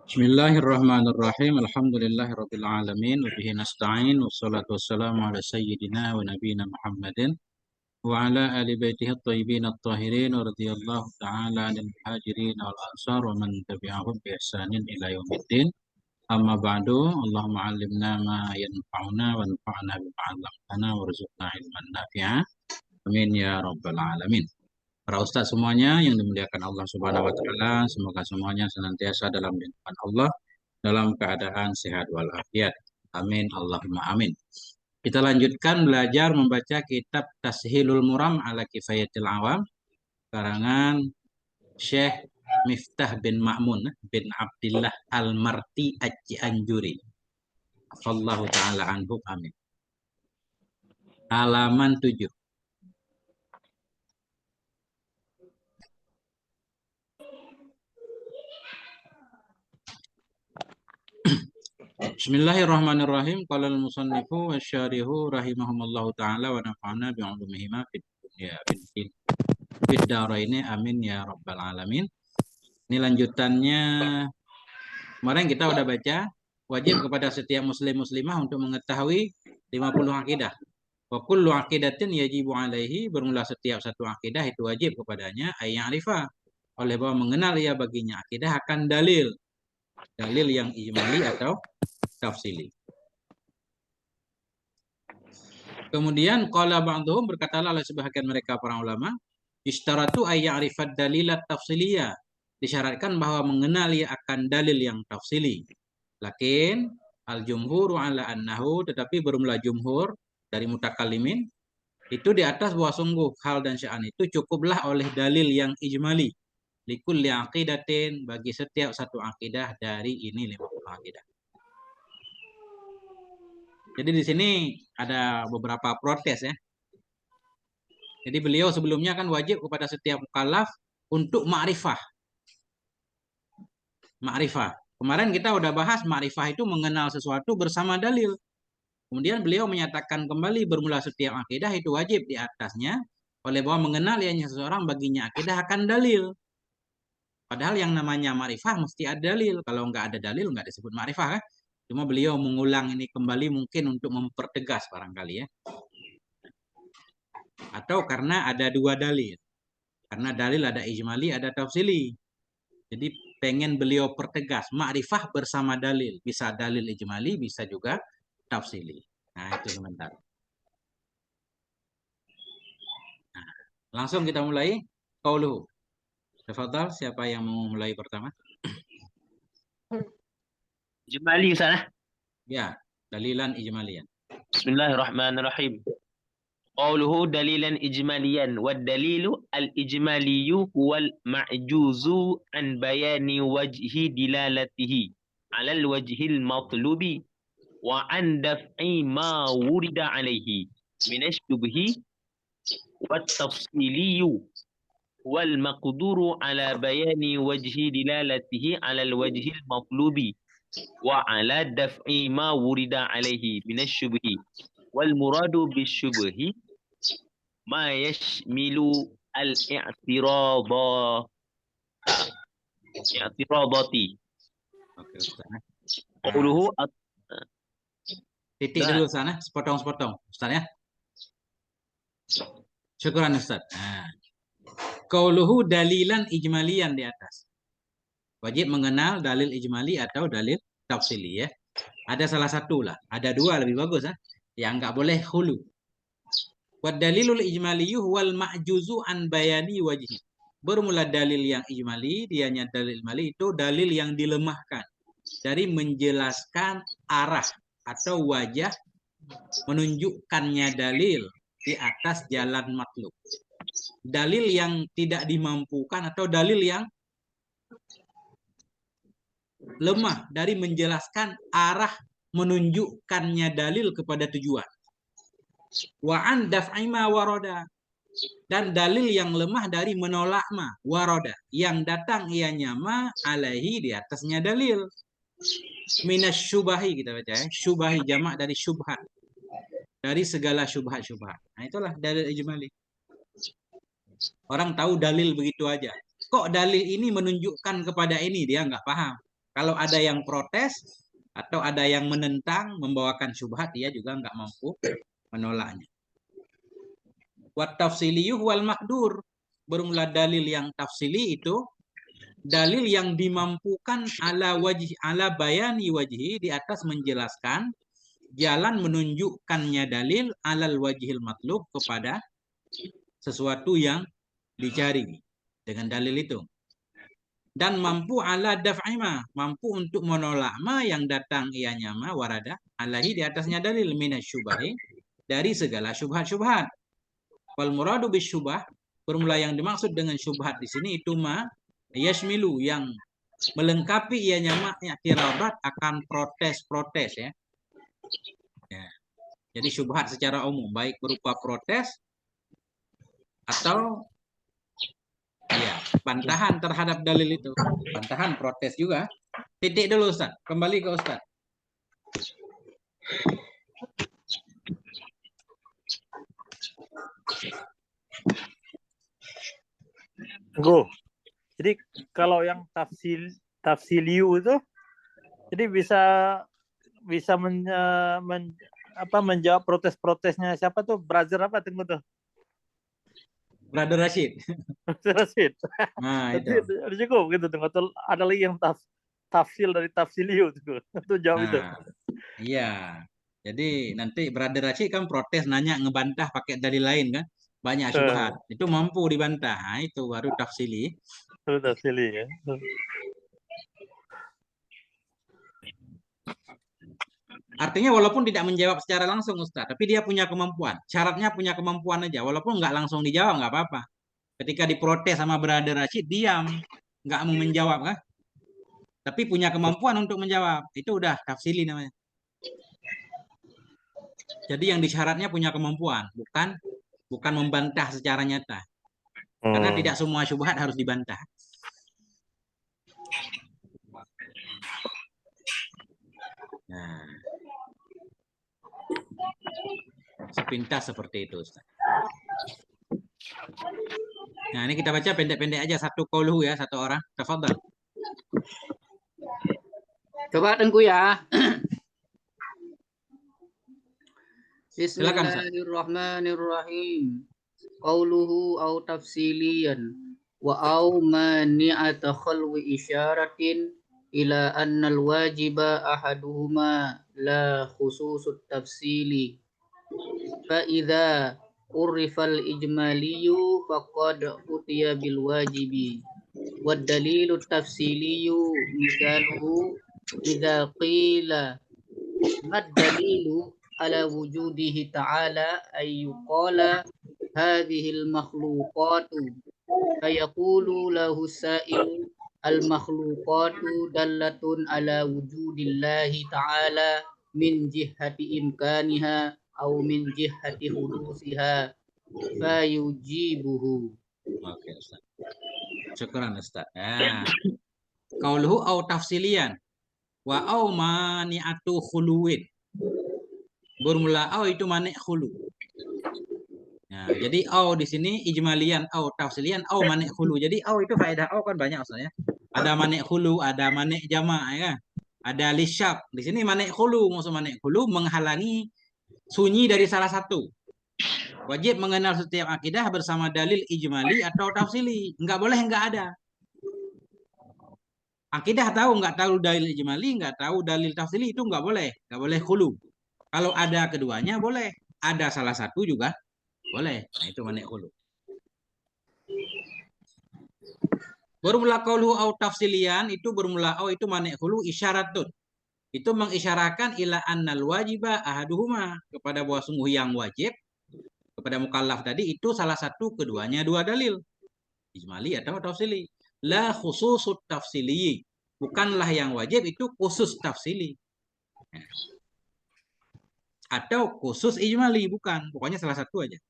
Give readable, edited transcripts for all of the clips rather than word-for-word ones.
Bismillahirrahmanirrahim. Alhamdulillahirabbil alamin wa bihi nasta'in wassalatu wassalamu ala sayyidina wa nabiyina Muhammadin wa ala ali baitihi at-thayyibin at-tahirin wa radhiyallahu ta'ala 'anil muhajirin wal ansar wa man tabi'ahum bi ihsanin ila yaumiddin. Amma ba'du. Allahumma 'allimna ma yanfa'una wanfa'na bima 'allamtana warzuqna ilman nafi'a. Amin ya rabbal alamin. Para ustaz semuanya yang dimuliakan Allah Subhanahu wa taala, semoga semuanya senantiasa dalam lindungan Allah dalam keadaan sehat walafiat. Amin Allahumma amin. Kita lanjutkan belajar membaca kitab Tashilul Muram ala Kifayatil Awam karangan Syekh Miftah bin Ma'mun bin Abdullah Al-Marti An-Juri. Afallahu taala anhu amin. Halaman 7. Bismillahirrahmanirrahim. Qala al-musannifu wasyarihu rahimahumallahu taala wa nafa'ana bi 'ulumihima fid dunya fid dharaini amin ya rabbal alamin. Ini lanjutannya. Kemarin kita udah baca wajib kepada setiap muslim muslimah untuk mengetahui 50 akidah. Wa kullu aqidatin yajibu alaihi, bermula setiap satu akidah itu wajib kepadanya ayya'rifa, oleh bahwa mengenal ia baginya akidah akan dalil yang ijmali atau tafsili. Kemudian qala ba'dhum, berkatalah oleh sebahagian mereka para ulama, istaratu ay ya'rifad dalilat tafsiliyah, disyaratkan bahwa mengenal ia akan dalil yang tafsili. Lakin al-jumhur ala annahu, tetapi bermula jumhur dari mutakallimin itu di atas bahwa sungguh hal dan sya'an itu cukuplah oleh dalil yang ijmali likulli aqidatin, bagi setiap satu akidah dari ini 50 akidah. Jadi di sini ada beberapa protes ya. Jadi beliau sebelumnya kan wajib kepada setiap mukallaf untuk ma'rifah. Ma'rifah. Kemarin kita udah bahas ma'rifah itu mengenal sesuatu bersama dalil. Kemudian beliau menyatakan kembali bermula setiap akidah itu wajib di atasnya oleh bahwa mengenal ianya seseorang baginya akidah akan dalil. Padahal yang namanya ma'rifah mesti ada dalil. Kalau nggak ada dalil nggak disebut ma'rifah kan? Cuma beliau mengulang ini kembali mungkin untuk mempertegas barangkali ya. Atau karena ada dua dalil. Karena dalil ada ijmali, ada tafsili. Jadi pengen beliau pertegas ma'rifah bersama dalil. Bisa dalil ijmali, bisa juga tafsili. Nah itu sebentar. Nah, langsung kita mulai. Qauluhu. Tafadhal, siapa yang mau mulai pertama? Ijmali sana. Ya, dalilan ijmaliyan. Bismillahirrahmanirrahim. Qawluhu dalilan ijmaliyan wad dalilu al ijmaliyu huwal ma'juzu an bayani wajhi dilalatihi ala al wajhil matlubi wa an daf'i ma wurida alaihi min asyubhi wat tafsiliyu wal maqduru ala bayani wajhi dilalatihi ala al wajhil matlubi wa ala daf'i ma wurida alaihi min asyubhi wal muradu bisyubhi ma yashmilu al-i'tiradati. Oke, Ustaz. Qawluhu Titik dulu sana, sepotong-sepotong. Ustaz ya. Syukuran Ustaz. Nah. Qauluhu dalilan ijmalian di atas. Wajib mengenal dalil ijmali atau dalil tafsili ya. Ada salah satu lah. Ada dua lebih bagus ya. Yang nggak boleh hulu. Wa dalilul ijmaliyu wal ma'juzu an bayani wajhi. Bermula dalil yang ijmali, dianya dalil ijmali itu dalil yang dilemahkan dari menjelaskan arah atau wajah menunjukkannya dalil di atas jalan matlub. Dalil yang tidak dimampukan atau dalil yang lemah dari menjelaskan arah menunjukkannya dalil kepada tujuan. Wa an daf'i ma waroda, dan dalil yang lemah dari menolak ma waroda, yang datang ianya ma alaihi, di atasnya dalil. Minas syubahi, kita baca ya. Syubahi jamak dari syubhat, dari segala syubhat-syubhat. Nah itulah dalil ijmali. Orang tahu dalil begitu aja. Kok dalil ini menunjukkan kepada ini, dia nggak paham. Kalau ada yang protes atau ada yang menentang, membawakan syubhat, dia juga nggak mampu menolaknya. Wat tafsiliyuh wal makdur. Bermula dalil yang tafsili itu dalil yang dimampukan ala bayani wajhi, di atas menjelaskan jalan menunjukkannya dalil alal wajhil matlub, kepada sesuatu yang dicari dengan dalil itu. Dan mampu ala daf'ima, mampu untuk menolak ma yang datang ianya ma warada alaihi, di atasnya dalil minasyubahi, dari segala syubhat-syubhat. Wal muradu bisyubah, formula yang dimaksud dengan syubhat di sini itu ma yashmilu, yang melengkapi ianya ma i'tiradat, akan protes-protes ya. Jadi syubhat secara umum, baik berupa protes atau ya bantahan terhadap dalil itu. Bantahan, protes juga. Titik dulu Ustaz, kembali ke Ustaz. Go. Jadi kalau yang tafsiliu itu, jadi bisa menjawab protes-protesnya siapa tuh? Brother apa tunggu tuh? Brother Rashid. Brother Rashid. Nah, itu. Ada cukup gitu tuh. Atau ada lagi yang tafsil dari tafsiliu tuh. Itu jawab itu. Iya. Jadi nanti Brother Rashid kan protes, nanya, ngebantah pakai dalil lain kan. Banyak syubhat. Itu mampu dibantah. Nah, itu baru tafsili. Itu tafsili ya. Artinya walaupun tidak menjawab secara langsung Ustaz, tapi dia punya kemampuan. Syaratnya punya kemampuan aja. Walaupun nggak langsung dijawab nggak apa-apa. Ketika diprotes sama Brother Rashid, diam, nggak mau menjawab kan. Tapi punya kemampuan untuk menjawab. Itu udah tafsili namanya. Jadi yang disyaratnya punya kemampuan, bukan membantah secara nyata. Karena tidak semua syubhat harus dibantah. Nah, sepintas seperti itu Ustaz. Nah, ini kita baca pendek-pendek aja, satu qauluhu ya, satu orang. Tafadhal. Coba tengku ya. Silakan Ustaz. Bismillahirrahmanirrahim. Qauluhu au tafsiliyan wa au mani'ata khalwi isyaratin ila annal wajiba ahaduhuma la khususut tafsili. Fa idza urifal ijmaliyu faqad utiya bil wajibi wad dalilu tafsiliyu misaluhu idza qila mad dalilu ala wujudihi ta'ala ay yuqala hadhil makhluqatu fayaqulu lahu sa'ilu al makhluqatu dallatun ala wujudillahi ta'ala min jihati imkaniha aw min jihati hudusiha fayujibuhu. Oke Ustaz. Syukran Ustaz. Nah, qauluhu au tafsilian wa au mani'atu khuluwin. Bermula au itu manik khulu. Nah, jadi au di sini ijmalian, au tafsilian, au manik khulu. Jadi au itu faedah au kan banyak Ustaz ya. Ada manik khulu, ada manik jama' ya kan. Ada lisyab. Di sini manik khulu, maksud manik khulu menghalangi sunyi dari salah satu. Wajib mengenal setiap akidah bersama dalil ijmali atau tafsili. Enggak boleh enggak ada. Akidah tahu, enggak tahu dalil ijmali, enggak tahu dalil tafsili, itu enggak boleh khulu. Kalau ada keduanya boleh, ada salah satu juga boleh. Nah, itu manik khulu. Bermula qauluhu au tafsilian, itu bermula au itu manik khulu isyaratun. Itu mengisyaratkan ila annal wajiba ahaduhuma, kepada bahwa sungguh yang wajib kepada mukallaf tadi itu salah satu keduanya dua dalil, ijmali atau tafsili. La khususut tafsili, bukanlah yang wajib itu khusus tafsili. Atau khusus ijmali, bukan. Pokoknya salah satu aja.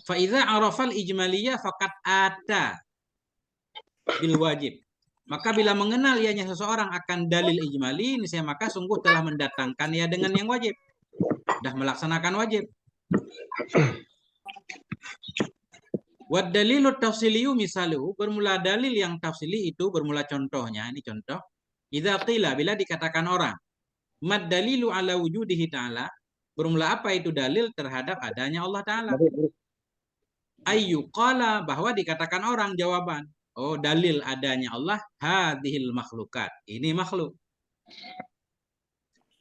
Fa idza arafal ijmaliyah faqad ata bil wajib. Maka bila mengenal ianya seseorang akan dalil ijmali, niscaya maka sungguh telah mendatangkan ia dengan yang wajib. Sudah melaksanakan wajib. Wad dalilu tafsiliyu misalu, bermula dalil yang tafsili itu bermula contohnya, ini contoh. Idza qila, bila dikatakan orang, mad dalilu ala wujudihi ta'ala, bermula apa itu dalil terhadap adanya Allah Ta'ala? Ayu qala, bahwa dikatakan orang jawaban. Oh, dalil adanya Allah, hadhil makhlukat. Ini makhluk.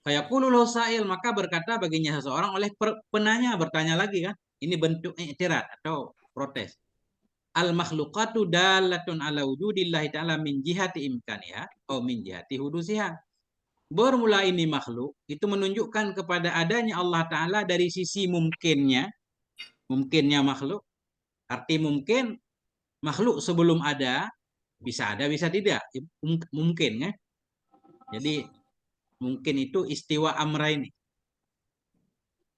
Fayaqulul sa'il, maka berkata baginya seseorang oleh penanya, bertanya lagi kan. Ini bentuk i'tirad atau protes. Al makhlukatu dalatun ala wujudillahi ta'ala min jihati imkaniha atau min jihati hudusiha. Bermula ini makhluk itu menunjukkan kepada adanya Allah Ta'ala dari sisi mungkinnya makhluk. Arti mungkin makhluk sebelum ada bisa tidak mungkin ya. Jadi mungkin itu istiwa amraini.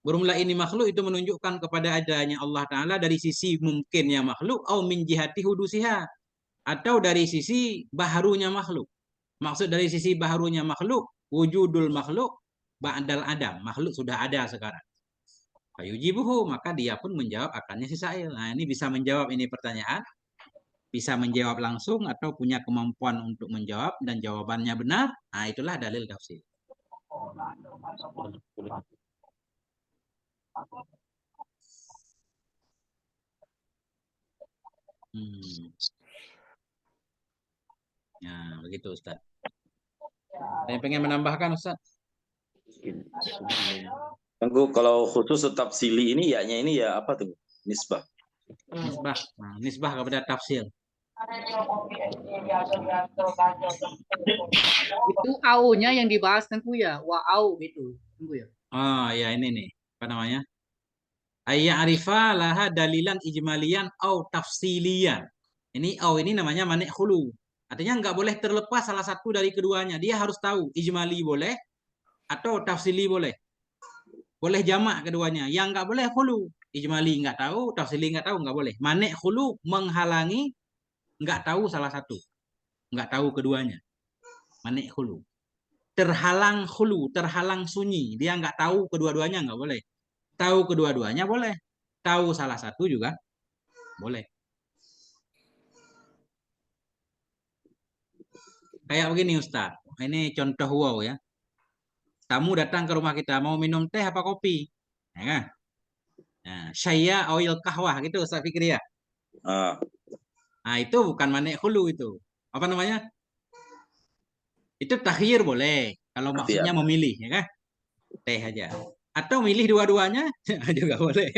Bermula ini makhluk itu menunjukkan kepada adanya Allah Ta'ala dari sisi mungkinnya makhluk atau min jihati hudusiha, atau dari sisi baharunya makhluk. Maksud dari sisi baharunya makhluk, wujudul makhluk ba'dal adam. Makhluk sudah ada sekarang. Fayujibuhu, maka dia pun menjawab akannya si sa'il. Nah, ini bisa menjawab ini pertanyaan, bisa menjawab langsung atau punya kemampuan untuk menjawab dan jawabannya benar. Nah, itulah dalil tafsir. Ya, begitu Ustaz. Ada yang pengen menambahkan Ustaz? Tunggu, kalau khusus tafsili ini ya apa tuh? Nisbah. Nisbah. Nah, nisbah kepada tafsir. Itu au-nya yang dibahas Tengku ya, wa au gitu. Tengku ya. Oh ya, ini nih, apa namanya? Ayya'rifa laha dalilan ijmalian au tafsilian. Ini au ini namanya manik khulu. Artinya nggak boleh terlepas salah satu dari keduanya. Dia harus tahu ijmali boleh atau tafsili boleh. Boleh jamak keduanya. Yang nggak boleh khulu. Ijmali nggak tahu, tafsili nggak tahu, nggak boleh. Manik khulu menghalangi nggak tahu salah satu. Nggak tahu keduanya. Manik khulu. Terhalang khulu, terhalang sunyi. Dia nggak tahu kedua-duanya, nggak boleh. Tahu kedua-duanya boleh. Tahu salah satu juga boleh. Kayak begini Ustaz. Ini contoh wow ya. Tamu datang ke rumah kita, mau minum teh apa kopi? Ya kan? Nah, saya oil kahwah gitu Ustaz Fikri ya. Nah, itu bukan manik hulu itu. Apa namanya? Itu takhir boleh. Kalau maksudnya memilih, ya kan? Teh aja. Atau milih dua-duanya juga boleh.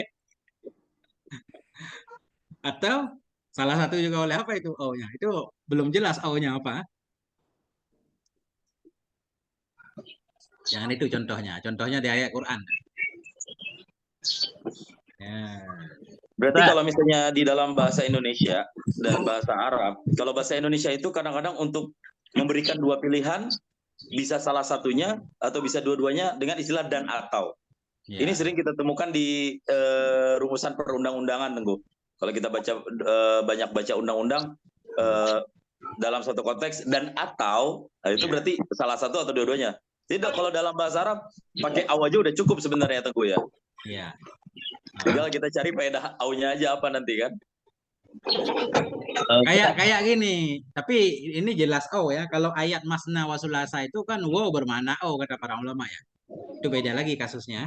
Atau salah satu juga boleh. Apa itu O-nya? Itu belum jelas O-nya apa. Jangan itu contohnya. Contohnya di ayat Quran. Ya. Berarti kalau misalnya di dalam bahasa Indonesia dan bahasa Arab, kalau bahasa Indonesia itu kadang-kadang untuk memberikan dua pilihan, bisa salah satunya atau bisa dua-duanya dengan istilah dan atau. Ya. Ini sering kita temukan di rumusan perundang-undangan, Tengku. Kalau kita banyak baca undang-undang dalam suatu konteks dan atau, nah itu berarti salah satu atau dua-duanya. Tidak, kalau dalam bahasa Arab pakai aw aja udah cukup sebenarnya, Tengku ya. Iya. Tinggal kita cari faedah aunya aja apa nanti kan. Kayak gini, tapi ini jelas ya. Kalau ayat masna wa sulasa itu kan wow bermakna kata para ulama ya. Itu beda lagi kasusnya.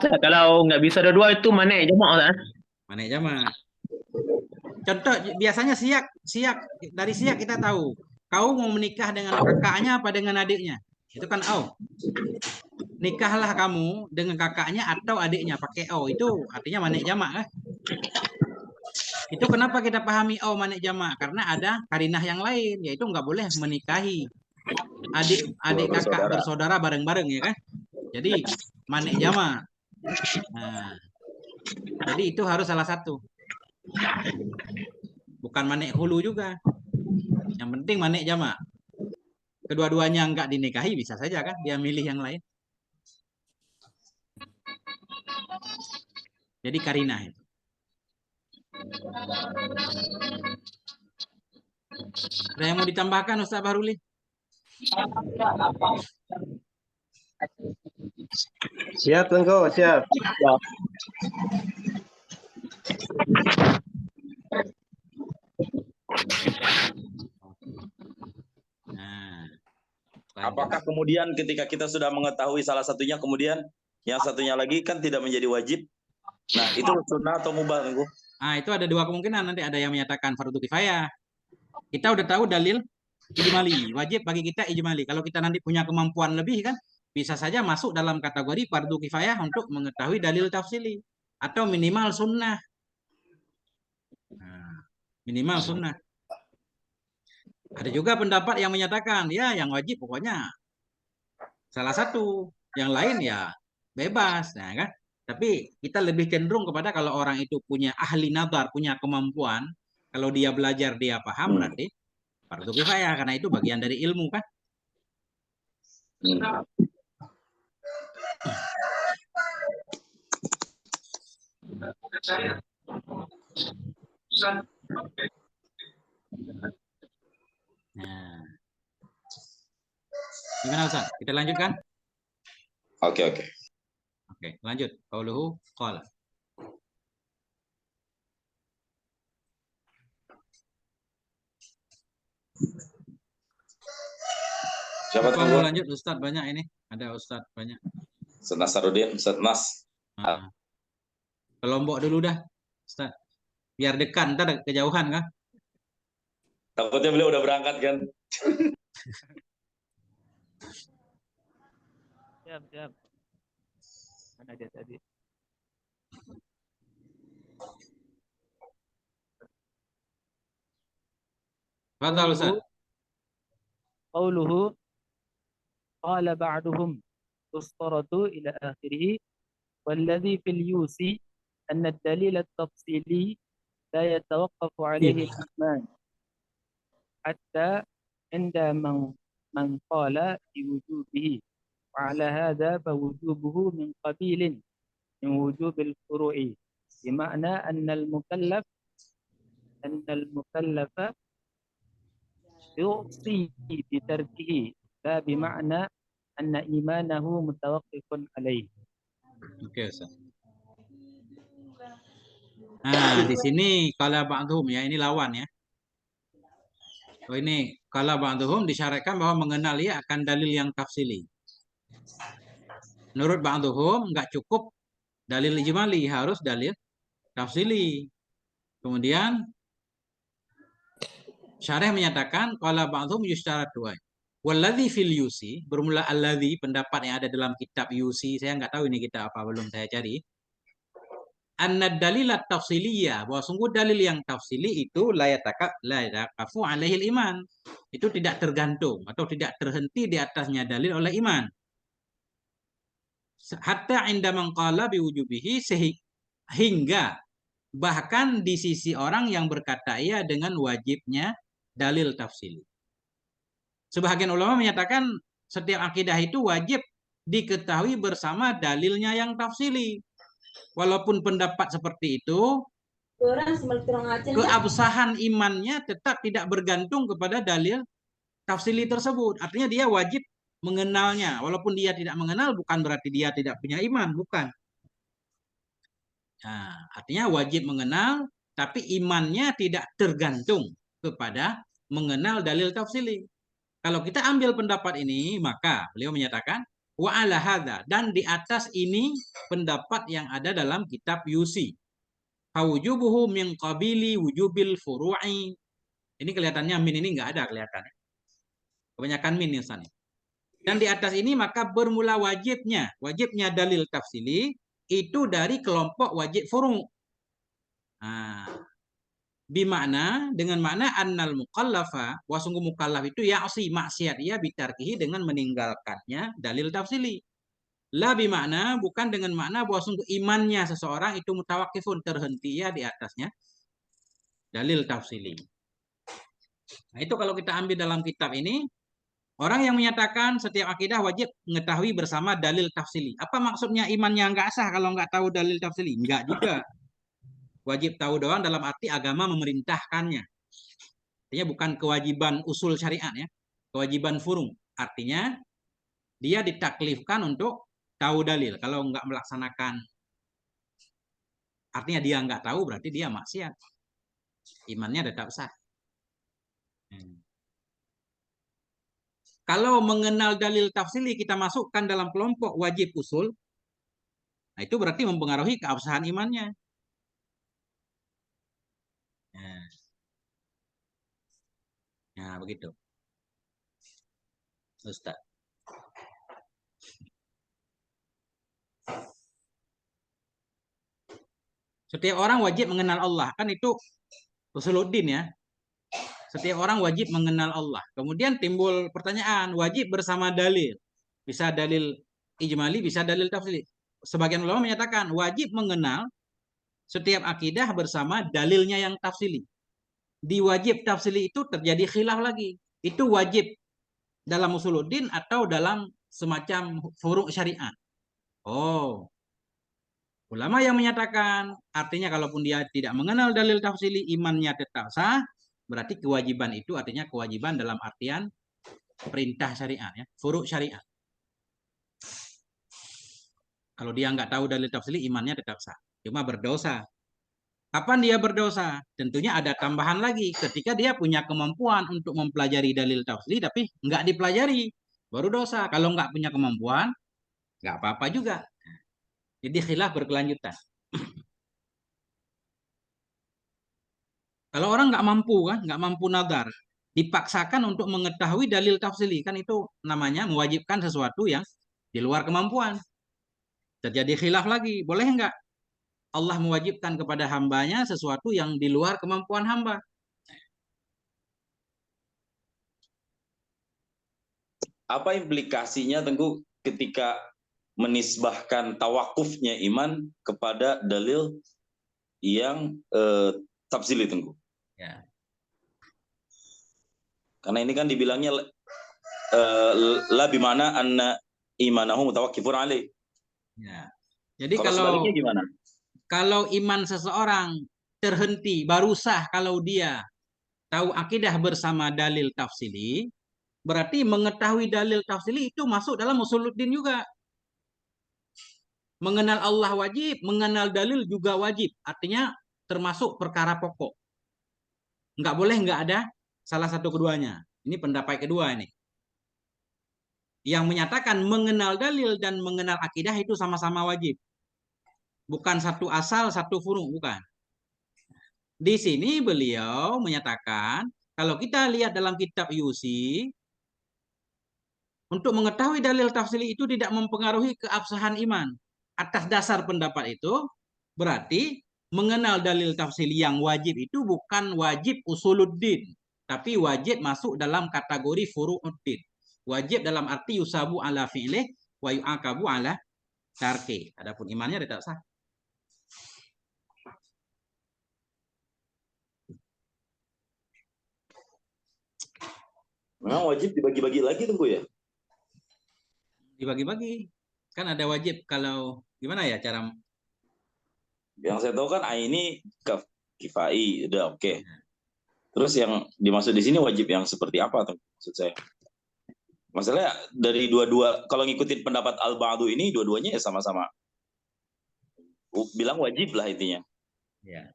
Kalau nggak bisa ada dua itu manik jamak kan? Manik jamak. Contoh biasanya siak dari siak kita tahu. Kau mau menikah dengan kakaknya apa dengan adiknya? Itu kan nikahlah kamu dengan kakaknya atau adiknya pakai itu artinya manik jamak kan? Itu kenapa kita pahami manik jamak? Karena ada karinah yang lain, yaitu nggak boleh menikahi adik kakak bersaudara bareng-bareng ya kan? Jadi manik jamak. Nah, jadi itu harus salah satu. Bukan manik hulu juga. Yang penting manik jamak. Kedua-duanya nggak dinikahi bisa saja kan? Dia milih yang lain. Jadi karinah itu. Ada yang mau ditambahkan Ustaz Bahruli? Siap, Tengku, siap. Nah, Apakah kemudian ketika kita sudah mengetahui salah satunya, kemudian yang satunya lagi kan tidak menjadi wajib? Nah, itu sunnah atau mubah, Tengku? nah, itu ada dua kemungkinan. Nanti ada yang menyatakan fardu kifayah. Kita udah tahu dalil ijmali, wajib bagi kita ijmali. Kalau kita nanti punya kemampuan lebih kan, bisa saja masuk dalam kategori fardu kifayah untuk mengetahui dalil tafsili atau minimal sunnah. Nah, minimal sunnah. Ada juga pendapat yang menyatakan ya yang wajib pokoknya salah satu, yang lain ya bebas, nah kan. Tapi kita lebih cenderung kepada kalau orang itu punya ahli nazar, punya kemampuan, kalau dia belajar dia paham berarti fardu kifayah karena itu bagian dari ilmu kan. Nah. Gimana Ustaz? Kita lanjutkan? Oke. Oke, lanjut. Qauluhu qala. Siapa Siapa mau Tengku? lanjut? Ustaz banyak ini. Ada Ustaz banyak. Ustaz Nasarudin, Ustaz Nas. Nah. Kelompok dulu dah, Ustaz. Biar dekat, ntar kejauhan kan? Takutnya beliau udah berangkat kan? Siap. Mana dia tadi? Fadhal Ustaz. قوله قال بعضهم تسطرة إلى آخره والذي في اليوسي أن الدليل التفصيلي لا يتوقف عليه الإيمان حتى عند من قال بوجوبه وعلى هذا فوجوبه من قبيل من وجوب الفروع بمعنى أن المكلف يوصي بتركه لا بمعنى أن إيمانه متوقف عليه. Oke, Ustaz. Nah, di sini kala ba'dhum ya, ini lawan ya. Oh, ini kala ba'dhum disyaratkan bahwa mengenal ya akan dalil yang tafsili. Menurut ba'dhum nggak cukup dalil ijmali, harus dalil tafsili. Kemudian Syarih menyatakan qala ba'dhum yushtaratu. Walladzi fil yusi, bermula alladzi, pendapat yang ada dalam kitab yusi, saya nggak tahu ini kitab apa, belum saya cari. Anna dalilat tafsiliyah, bahwa sungguh dalil yang tafsili itu la yatakafu alaihil iman. Itu tidak tergantung atau tidak terhenti di atasnya dalil oleh iman. Hatta inda man qala biwujubihi, sehingga bahkan di sisi orang yang berkata iya dengan wajibnya dalil tafsili. Sebagian ulama menyatakan setiap akidah itu wajib diketahui bersama dalilnya yang tafsili. Walaupun pendapat seperti itu, keabsahan imannya tetap tidak bergantung kepada dalil tafsili tersebut. Artinya dia wajib mengenalnya. Walaupun dia tidak mengenal bukan berarti dia tidak punya iman, bukan. Nah, artinya wajib mengenal, tapi imannya tidak tergantung kepada mengenal dalil tafsili. Kalau kita ambil pendapat ini, maka beliau menyatakan wa ala hadza, dan di atas ini pendapat yang ada dalam kitab Yusi. Fawujubuhu min qabili wujubil furu'i. Ini kelihatannya min ini enggak ada kelihatannya. Kebanyakan min nih Ustaz. Dan di atas ini maka bermula wajibnya dalil tafsili itu dari kelompok wajib furu'. Nah, bimakna, dengan makna annal mukallafa, wa sungguh mukallaf itu ya'si maksiat ia bitarkihi, dengan meninggalkannya dalil tafsili. La bimakna, bukan dengan makna bahwa sungguh imannya seseorang itu mutawakifun, terhenti ya di atasnya dalil tafsili. Nah, itu kalau kita ambil dalam kitab ini, orang yang menyatakan setiap akidah wajib mengetahui bersama dalil tafsili. Apa maksudnya imannya enggak sah kalau enggak tahu dalil tafsili? Enggak juga. Wajib tahu doang dalam arti agama memerintahkannya. Artinya bukan kewajiban usul syariat ya. Kewajiban furu'. Artinya dia ditaklifkan untuk tahu dalil. Kalau enggak melaksanakan Artinya dia nggak tahu berarti dia maksiat. Imannya tetap sah. Kalau mengenal dalil tafsili kita masukkan dalam kelompok wajib usul, nah itu berarti mempengaruhi keabsahan imannya. Nah, begitu. Ustaz. Setiap orang wajib mengenal Allah. Kan itu usuluddin ya. Setiap orang wajib mengenal Allah. Kemudian timbul pertanyaan, wajib bersama dalil. Bisa dalil ijmali, bisa dalil tafsili. Sebagian ulama menyatakan wajib mengenal setiap akidah bersama dalilnya yang tafsili. Di wajib tafsili itu terjadi khilaf lagi. Itu wajib dalam usuluddin atau dalam semacam furu' syariat. Oh, ulama yang menyatakan artinya kalaupun dia tidak mengenal dalil tafsili imannya tetap sah, berarti kewajiban itu artinya kewajiban dalam artian perintah syariat ya, furu' syariat. Kalau dia nggak tahu dalil tafsili imannya tetap sah, cuma berdosa. Kapan dia berdosa? Tentunya ada tambahan lagi ketika dia punya kemampuan untuk mempelajari dalil tafsili tapi nggak dipelajari, baru dosa. Kalau nggak punya kemampuan, nggak apa-apa juga. Jadi khilaf berkelanjutan. Kalau orang nggak mampu kan, nggak mampu nadar, dipaksakan untuk mengetahui dalil tafsili, kan itu namanya mewajibkan sesuatu yang di luar kemampuan. Terjadi khilaf lagi, boleh nggak Allah mewajibkan kepada hambanya sesuatu yang di luar kemampuan hamba? Apa implikasinya Tengku ketika menisbahkan tawakufnya iman kepada dalil yang tafsili Tengku? Ya. Karena ini kan dibilangnya la bimana anna imanahu mutawakkifun alaih. Ya. Jadi Kalau sebaliknya gimana? Kalau iman seseorang terhenti baru sah kalau dia tahu akidah bersama dalil tafsili, berarti mengetahui dalil tafsili itu masuk dalam usuluddin juga. Mengenal Allah wajib, mengenal dalil juga wajib. Artinya termasuk perkara pokok. Nggak boleh nggak ada salah satu keduanya. Ini pendapat kedua ini. Yang menyatakan mengenal dalil dan mengenal akidah itu sama-sama wajib. Bukan satu asal, satu furu', bukan. Di sini beliau menyatakan, kalau kita lihat dalam kitab Yusi, untuk mengetahui dalil tafsili itu tidak mempengaruhi keabsahan iman. Atas dasar pendapat itu, berarti mengenal dalil tafsili yang wajib itu bukan wajib usuluddin, tapi wajib masuk dalam kategori furu'uddin. Wajib dalam arti yusabu ala fi'lih wa yu'akabu ala tarki. Adapun imannya tidak sah. Memang wajib dibagi-bagi lagi Tengku ya? Dibagi-bagi. Kan ada wajib kalau gimana ya cara? Yang saya tahu kan ini kifai, udah oke. Terus yang dimaksud di sini wajib yang seperti apa Tengku? Maksud saya? Masalahnya dari dua-dua, kalau ngikutin pendapat Al-Ba'du ini, dua-duanya ya sama-sama bilang wajib lah intinya. Ya.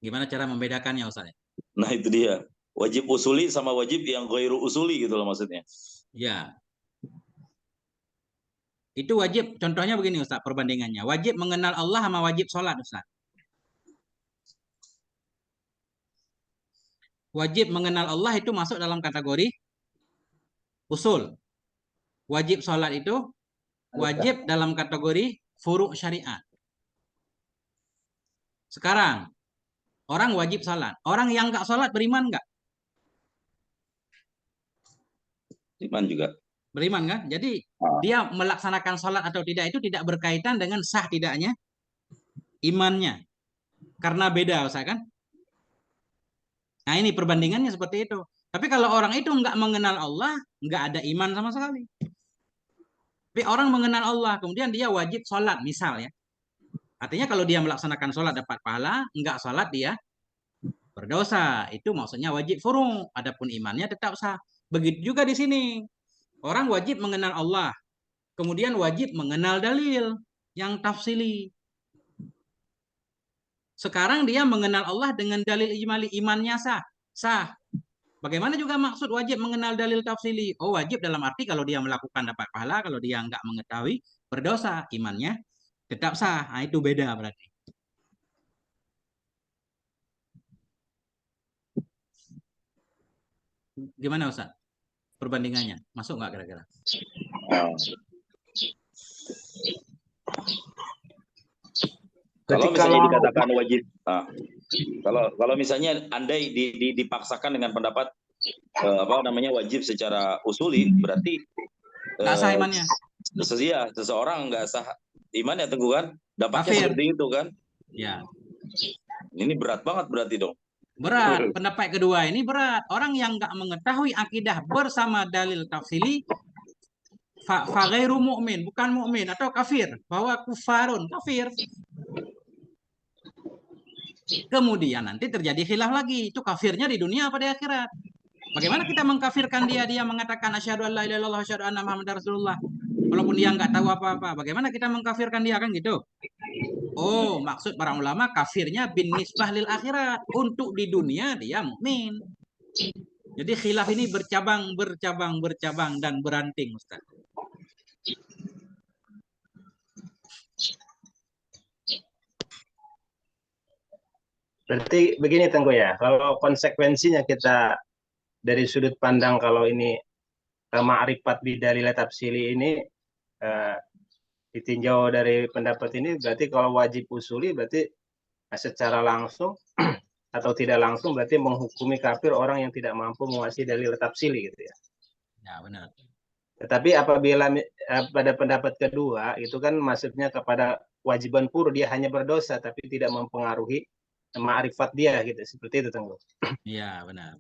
Gimana cara membedakannya Ustaz? Nah itu dia. Wajib usuli sama wajib yang ghairu usuli gitu loh maksudnya. Ya. Itu wajib, contohnya begini Ustaz, perbandingannya. Wajib mengenal Allah sama wajib sholat Ustaz. Wajib mengenal Allah itu masuk dalam kategori usul. Wajib sholat itu wajib dalam kategori furu' syariat. Sekarang, orang wajib sholat. Orang yang nggak sholat beriman nggak? Iman juga. Beriman kan? Jadi dia melaksanakan sholat atau tidak itu tidak berkaitan dengan sah tidaknya imannya. Karena beda Ustaz kan? Nah ini perbandingannya seperti itu. Tapi kalau orang itu nggak mengenal Allah, nggak ada iman sama sekali. Tapi orang mengenal Allah, kemudian dia wajib sholat misal ya. Artinya kalau dia melaksanakan sholat dapat pahala, nggak sholat dia berdosa. Itu maksudnya wajib furu'. Adapun imannya tetap sah. Begitu juga di sini. Orang wajib mengenal Allah. Kemudian wajib mengenal dalil yang tafsili. Sekarang dia mengenal Allah dengan dalil ijmali, imannya sah. Sah. Bagaimana juga maksud wajib mengenal dalil tafsili? Oh, wajib dalam arti kalau dia melakukan dapat pahala, kalau dia nggak mengetahui berdosa, imannya tetap sah. Nah, itu beda berarti. Gimana Ustaz? Perbandingannya masuk nggak kira-kira? Kalau misalnya dikatakan wajib, kalau misalnya andai dipaksakan dengan pendapat wajib secara usuli, berarti Nggak sah imannya. Seseorang nggak sah imannya, Teguh, kan? Dapatnya Kafir. seperti itu kan? Ya. Ini berat banget berarti dong. Berat. Pendapat kedua ini berat. Orang yang nggak mengetahui akidah bersama dalil tafsili, ghairu mu'min, bukan mukmin atau kafir, bahwa kufarun, kafir. Kemudian nanti terjadi khilaf lagi, itu kafirnya di dunia apa di akhirat? Bagaimana kita mengkafirkan dia? Dia mengatakan asyhadu an la ilaha illallah asyhadu anna muhammadar rasulullah, walaupun dia nggak tahu apa-apa. Bagaimana kita mengkafirkan dia, kan gitu? Oh, maksud para ulama kafirnya bin nisbah lil akhirat, untuk di dunia dia mukmin. Jadi khilaf ini bercabang dan beranting, Ustaz. Berarti begini Tengku ya, kalau konsekuensinya kita dari sudut pandang kalau ini ma'rifat di dalil tafsili ini ditinjau dari pendapat ini, berarti kalau wajib usuli berarti secara langsung atau tidak langsung berarti menghukumi kafir orang yang tidak mampu menguasai dalil tafsili gitu ya. Ya, benar. Tetapi apabila pada pendapat kedua itu kan maksudnya kepada wajiban pur, dia hanya berdosa tapi tidak mempengaruhi ma'rifat dia gitu, seperti itu Tengku. Iya, benar.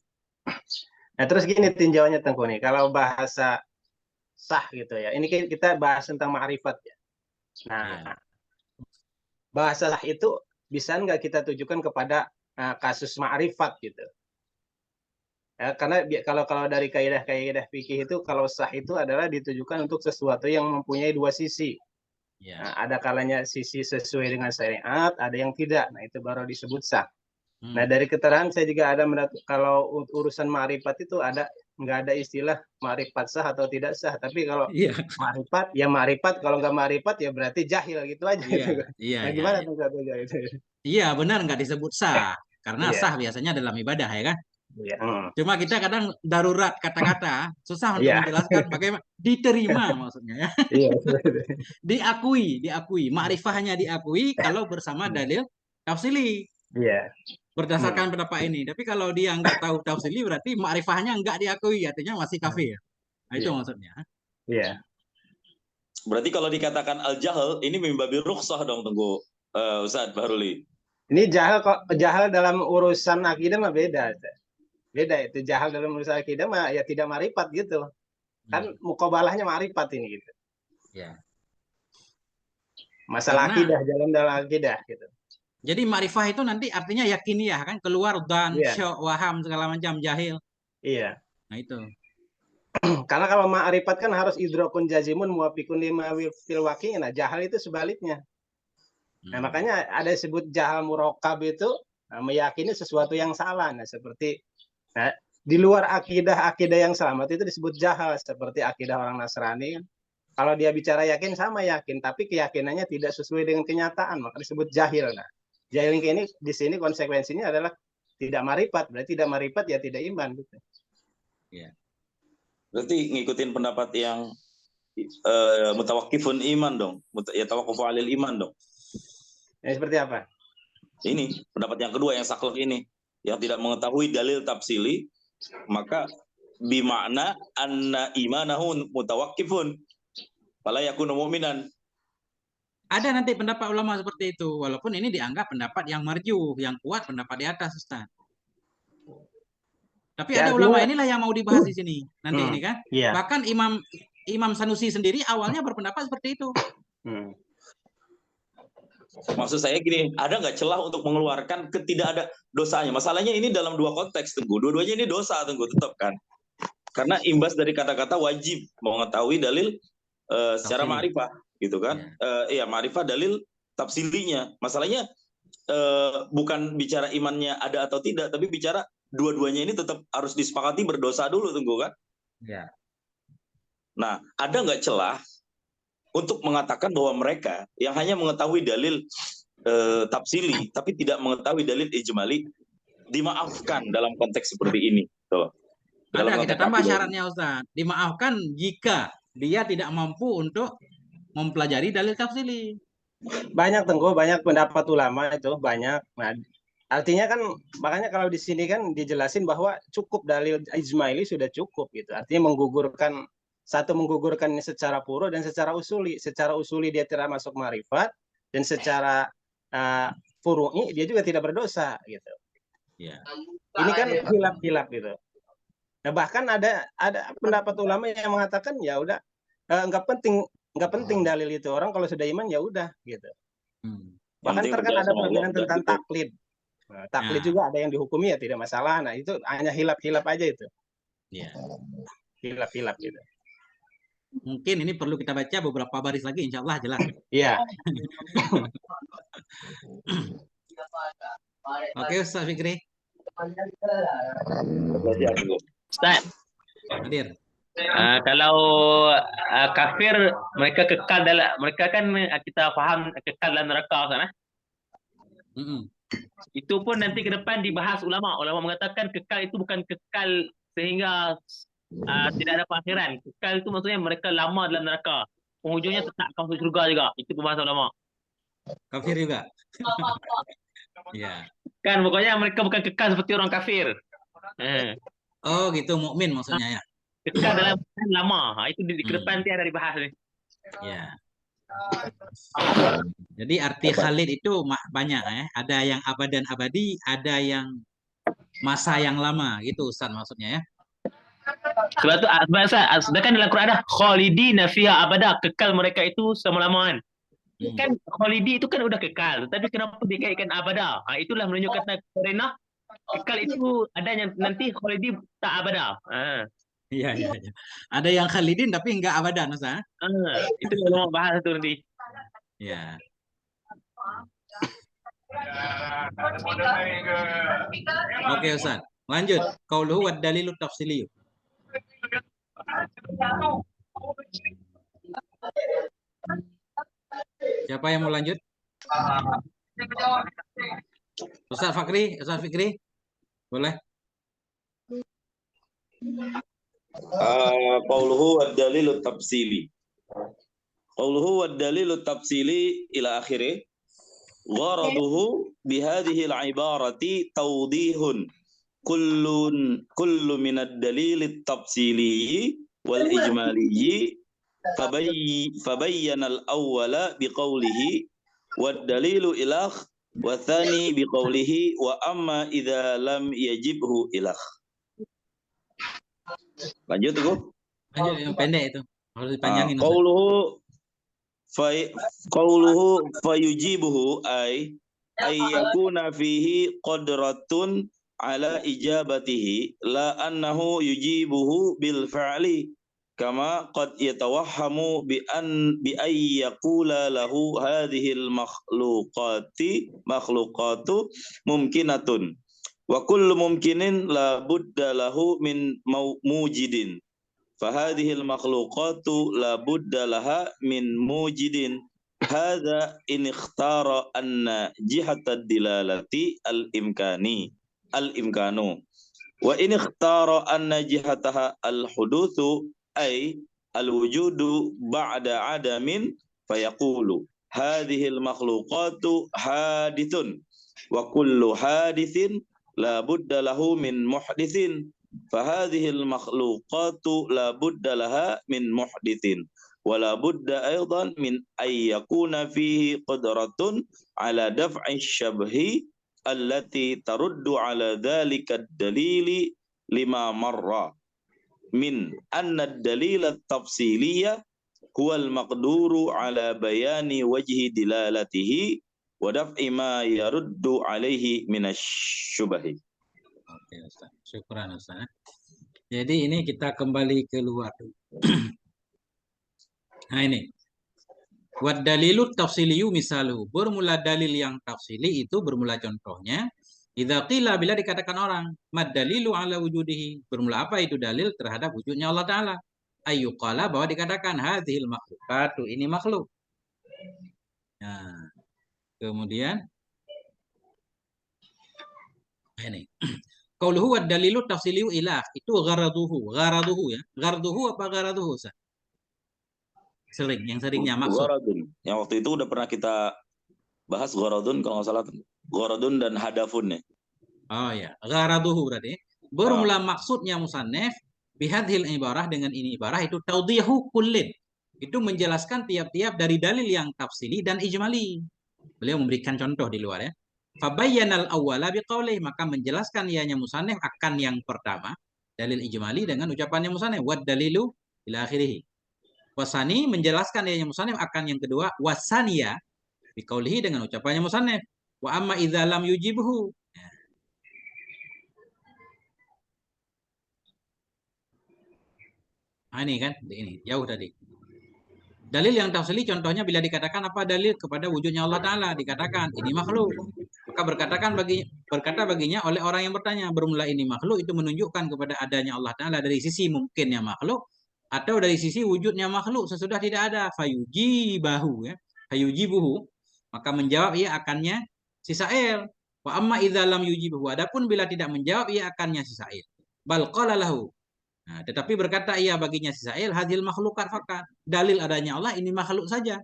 Nah, terus gini tinjauannya Tengku nih, kalau bahasa sah gitu ya. Ini kita bahas tentang ma'rifat ya. Nah, bahasa sah itu bisa nggak kita tujukan kepada kasus ma'rifat gitu. Ya, karena kalau dari kaidah fikih itu, kalau sah itu adalah ditujukan untuk sesuatu yang mempunyai dua sisi. Nah, ada kalanya sisi sesuai dengan syariat, ada yang tidak. Nah, itu baru disebut sah. Nah, dari keterangan saya juga ada kalau urusan ma'rifat itu nggak ada istilah ma'rifat sah atau tidak sah. Tapi kalau ma'rifat ya ma'rifat, kalau nggak ma'rifat ya berarti jahil gitu aja. Nah, gimana tuh katanya itu? Iya, benar, nggak disebut sah. Karena sah biasanya dalam ibadah, ya kan? Cuma kita kadang darurat kata-kata, susah untuk menjelaskan bagaimana diterima maksudnya, ya. Diakui, ma'rifahnya diakui kalau bersama dalil tafsili. Berdasarkan pendapat ini. Tapi kalau dia nggak tahu tafsili, berarti ma'rifahnya nggak diakui, artinya masih kafir. Nah, itu maksudnya. Iya. Berarti kalau dikatakan al-jahl, ini mimbabi rukhsah dong, Tengku, Ustaz Bahruli. Ini jahal dalam urusan akidah mah beda. Beda itu, jahal dalam urusan akidah mah ya tidak ma'rifat gitu. Kan muqabalahnya ma'rifat ini gitu. Ya. Masalah akidah, jalan dalam akidah gitu. Jadi ma'rifah itu nanti artinya yakiniyah, kan, keluar dan syok, waham, segala macam, jahil. Iya. Nah, itu. Karena kalau ma'rifat kan harus idrakun jazimun muwafiqun lima fil waqi'. Nah, jahal itu sebaliknya. Nah, makanya ada disebut jahal murakkab itu meyakini sesuatu yang salah. Nah, seperti di luar akidah yang selamat itu disebut jahal, seperti akidah orang Nasrani. Kalau dia bicara yakin sama yakin, tapi keyakinannya tidak sesuai dengan kenyataan, maka disebut jahil. Nah, jahil ini di sini konsekuensinya adalah tidak ma'rifat, berarti tidak ma'rifat ya tidak iman gitu. Ya. Berarti ngikutin pendapat yang mutawakkifun iman dong, ya tawakkufu alil iman dong. Seperti apa? Ini pendapat yang kedua yang saklek ini, yang tidak mengetahui dalil tafsili, maka bimakna anna imanahu mutawakkifun fala yakunu mu'minan. Ada nanti pendapat ulama seperti itu, walaupun ini dianggap pendapat yang marjuh, yang kuat, pendapat di atas, Ustaz. Tapi ada ulama inilah yang mau dibahas di sini nanti ini kan. Bahkan Imam Sanusi sendiri awalnya berpendapat seperti itu. Maksud saya gini, ada nggak celah untuk mengeluarkan ketidak ada dosanya? Masalahnya ini dalam dua konteks, Tengku. Dua-duanya ini dosa, Tengku, tetap kan? Karena imbas dari kata-kata wajib mengetahui dalil secara ma'rifah, gitu kan? Iya, ma'rifah dalil tafsilinya. Masalahnya bukan bicara imannya ada atau tidak, tapi bicara dua-duanya ini tetap harus disepakati berdosa dulu, Tengku, kan? Ya. Nah, ada nggak celah untuk mengatakan bahwa mereka yang hanya mengetahui dalil tafsili, tapi tidak mengetahui dalil ijmali, dimaafkan dalam konteks seperti ini? Tuh. Dalam Ada, kita konteks tambah akidah. syaratnya Ustaz. Dimaafkan jika dia tidak mampu untuk mempelajari dalil tafsili. Banyak Tengku, banyak pendapat ulama itu banyak. Nah, artinya kan makanya kalau di sini kan dijelasin bahwa cukup dalil ijmaili sudah cukup gitu. Artinya menggugurkan menggugurkan secara puro dan secara usuli. Secara usuli dia tidak masuk ma'rifat dan secara furu'i dia juga tidak berdosa gitu. Ya. Ini kan hilaf-hilaf gitu. Nah, bahkan ada pendapat ulama yang mengatakan ya udah nggak penting dalil itu, orang kalau sudah iman ya udah gitu. Bahkan penting terkadang percaya ada sama Allah, perbedaan udah tentang gitu. taklid. Nah, taklid Ya. juga ada yang dihukumi ya tidak masalah. Nah, itu hanya hilaf-hilaf aja itu. Ya. Hilaf-hilaf gitu. Mungkin ini perlu kita baca beberapa baris lagi, insya Allah jelas. Iya. Oke, Ustaz Fikri. Ustaz, Hadir. kalau kafir mereka kekal dalam, mereka kan kita faham kekal dalam neraka, Ustaz. Itu pun nanti ke depan dibahas ulama. Ulama mengatakan kekal itu bukan kekal sehingga tidak ada akhiran. Kekal itu maksudnya mereka lama dalam neraka. Penghujungnya tetap akan masuk surga juga. Itu pembahasan ulama. Kafir juga. Ya. Kan pokoknya mereka bukan kekal seperti orang kafir. Oh, gitu, mukmin maksudnya ya. Kekal dalam lama. Itu di ke depan nanti ada dibahas nih. Ya. Jadi arti khalid itu banyak ya. Ada yang abadan abadi, ada yang masa yang lama, gitu Ustaz maksudnya ya. Sebab itu sedangkan dalam Quran ada khalidina fiha abada, kekal mereka itu selama-lamanya. Kan khalidi itu kan udah kekal, tapi kenapa dikaitkan abada? Itulah menunjukkan karena kekal itu ada yang nanti khalidi tak abada. Iya. Ada yang khalidin tapi enggak abadan Ustaz. Itu ulama bahas itu nanti. Ya. Oke Ustaz, lanjut. Qauluhu wad dalilut tafsili. Siapa yang mau lanjut? Ustaz Fikri, boleh? Qauluhu wad dalilut tafsili. Qauluhu wad dalilut tafsili ila akhirih. Gharaduhu bihadhihi al-ibarati tawdihun kullu min ad-dalil at-tafsili wal ijmali fabayyana al-awwala biqawlihi wad dalilu ilakh wa thani biqawlihi wa amma idza lam yajibhu ilakh. Lanjut tuh. Lanjut yang pendek itu. Harus dipanjangin. Qauluhu fayujibuhu ay yakuna fihi qadratun ala ijabatihi la annahu yujibuhu bil fa'li kama qad yatawahhamu bi ay yaqula lahu hadhihi al makhluqatu mumkinatun wa kullu mumkinin la budda lahu min mujidin. فهذه المخلوقات لا بد لها من موجد هذا إن اختار أن جهة الدلالة الإمكان وإن اختار أن جهتها الحدوث أي الوجود بعد عدم فيقول هذه المخلوقات حادث وكل حادث لا بد له من محدث فهذه المخلوقات لا بد لها من محدث ولا بد أيضا من أن يكون فيه قدرة على دفع الشبه التي ترد على ذلك الدليل لما مر من أن الدليل التفصيلي هو المقدور على بيان وجه دلالته ودفع ما يرد عليه من الشبه. Oke Ustaz, syukuran Ustaz. Jadi ini kita kembali keluar. Nah ini, Wa dalilu tafsiliyu misaluhu. Bermula dalil yang tafsili itu bermula contohnya. Idza qila bila dikatakan orang, mad dalilu ala wujudihi. Bermula apa itu dalil terhadap wujudnya Allah Ta'ala? Ayyuqala bahwa dikatakan hadhil makhlukatu, ini makhluk. Nah, kemudian ini. Qauluhu wad dalilu tafsiliyu ilah. Itu gharaduhu. Gharaduhu ya. Gharaduhu apa gharaduhu? Yang seringnya maksud. Gharadun. Yang waktu itu udah pernah kita bahas gharadun kalau nggak salah. Gharadun dan hadafun ya. Oh ya, gharaduhu berarti. Bermula maksudnya musannif bihadhil ibarah dengan ini ibarah itu tawdihu kullin. Itu menjelaskan tiap-tiap dari dalil yang tafsili dan ijmali. Beliau memberikan contoh di luar ya. Fabayyanal awwala biqaulih, maka menjelaskan ianya musannif akan yang pertama dalil ijmali dengan ucapannya musannif wad dalilu ila akhirih. Wasani menjelaskan ianya musannif akan yang kedua wasaniya biqaulihi dengan ucapannya musannif wa amma idza lam yujibhu. Nah, ini kan ini jauh tadi. Dalil yang tafsili contohnya bila dikatakan apa dalil kepada wujudnya Allah Ta'ala, dikatakan ini makhluk. Maka berkata baginya oleh orang yang bertanya, bermula ini makhluk itu menunjukkan kepada adanya Allah Ta'ala dari sisi mungkinnya makhluk atau dari sisi wujudnya makhluk sesudah tidak ada. Fayujibahu ya. Fayujibuhu. Maka menjawab ia akannya si sa'il. Wa amma idza lam yujibuhu. Adapun bila tidak menjawab ia akannya si sa'il. Bal qala lahu. Nah, tetapi berkata ia baginya si sa'il hadhil makhlukat fakat. Dalil adanya Allah ini makhluk saja.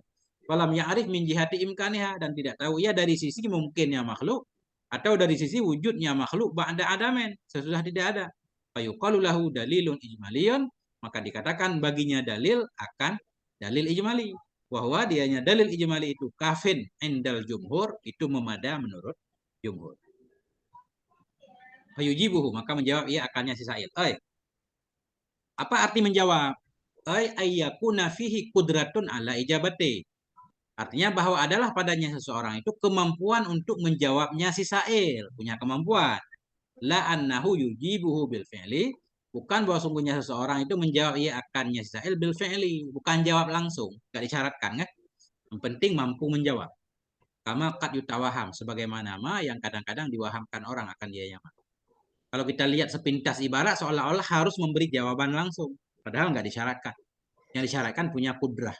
Walam ya'rif min jihati imkaniha, dan tidak tahu ia dari sisi mungkinnya makhluk atau dari sisi wujudnya makhluk ba'da adamen sesudah tidak ada. Fayuqalu lahu dalilun ijmaliyun, maka dikatakan baginya dalil akan dalil ijmali. Bahwa dianya dalil ijmali itu kafin indal jumhur, itu memada menurut jumhur. Fayujibuhu, maka menjawab ia akannya si sa'il. Apa arti menjawab? Ayyakuna fihi kudratun ala ijabati. Artinya bahwa adalah padanya seseorang itu kemampuan untuk menjawabnya si sa'il. Punya kemampuan. La annahu yujibuhu bil fi'li. Bukan bahwa sungguhnya seseorang itu menjawab ia akannya si sa'il bil fi'li. Bukan jawab langsung. Gak disyaratkan kan? Yang penting mampu menjawab. Kama qad yutawaham. Sebagaimana yang kadang-kadang diwahamkan orang akan dia yang kalau kita lihat sepintas ibarat seolah-olah harus memberi jawaban langsung. Padahal nggak disyaratkan. Yang disyaratkan punya kudrah.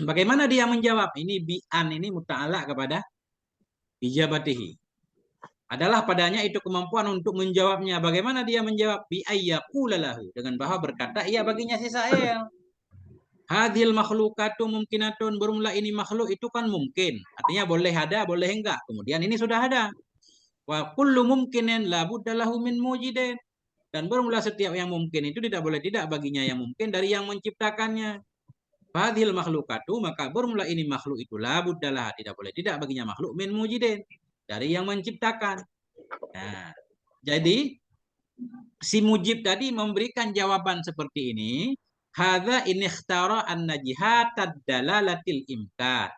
Bagaimana dia menjawab? Ini bi'an ini muta'ala kepada ijabatihi. Adalah padanya itu kemampuan untuk menjawabnya. Bagaimana dia menjawab? Bi'ayyakulalahu. Dengan bahwa berkata, ia baginya si sa'il. Hadhil makhlukatu mungkinatun. Bermula ini makhluk itu kan mungkin. Artinya boleh ada, boleh enggak. Kemudian ini sudah ada. Wa kullu mumkinin la budda lahu min mujidin. Dan bermula setiap yang mungkin itu tidak boleh tidak baginya yang mungkin dari yang menciptakannya. Fadhil makhlukatu, maka bermula ini makhluk itu la budda lah, tidak boleh tidak baginya makhluk min mujidin, dari yang menciptakan. Nah, jadi si mujib tadi memberikan jawaban seperti ini. Hadza in ikhtara anna jihatad dalalatil imkan.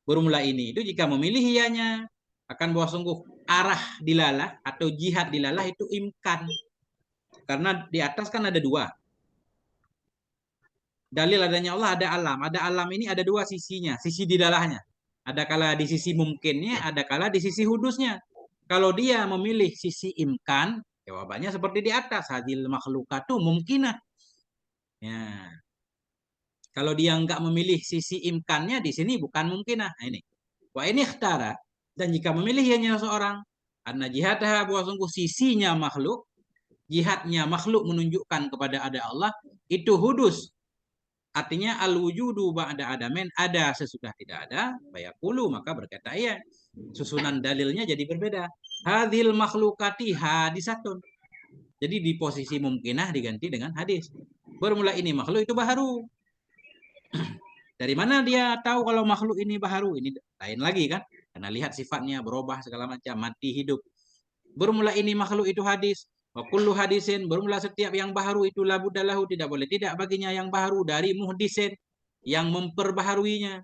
Bermula ini itu jika memilih ianya akan bahwa sungguh arah dilalah atau jihad dilalah itu imkan. Karena di atas kan ada dua. Dalil adanya Allah ada alam. Ada alam ini ada dua sisinya. Sisi dilalahnya. Ada kala di sisi mungkinnya, ada kala di sisi hudusnya. Kalau dia memilih sisi imkan, jawabannya seperti di atas. Hadil makhlukatu mungkinah. Ya. Kalau dia nggak memilih sisi imkannya, di sini bukan mungkinah. Nah, ini. Wa ini ikhtara. Dan jika memilih hanya seorang, anna jihadaha bahwa sungguh sisinya makhluk, jihadnya makhluk menunjukkan kepada ada Allah, itu hudus. Artinya al-wujudu ba'da adamen, ada sesudah tidak ada, bayaqulu, maka berkata ia. Susunan dalilnya jadi berbeda. Hadhil makhlukati hadisatun. Jadi di posisi mungkinah diganti dengan hadis. Bermula ini makhluk itu baharu. Dari mana dia tahu kalau makhluk ini baharu? Ini lain lagi kan? Karena lihat sifatnya berubah segala macam, mati hidup. Bermula ini makhluk itu hadis. Wa kullu hadisin, bermula setiap yang baharu itu la budda lahu, tidak boleh tidak baginya yang baharu dari muhdisin, yang memperbaharuinya.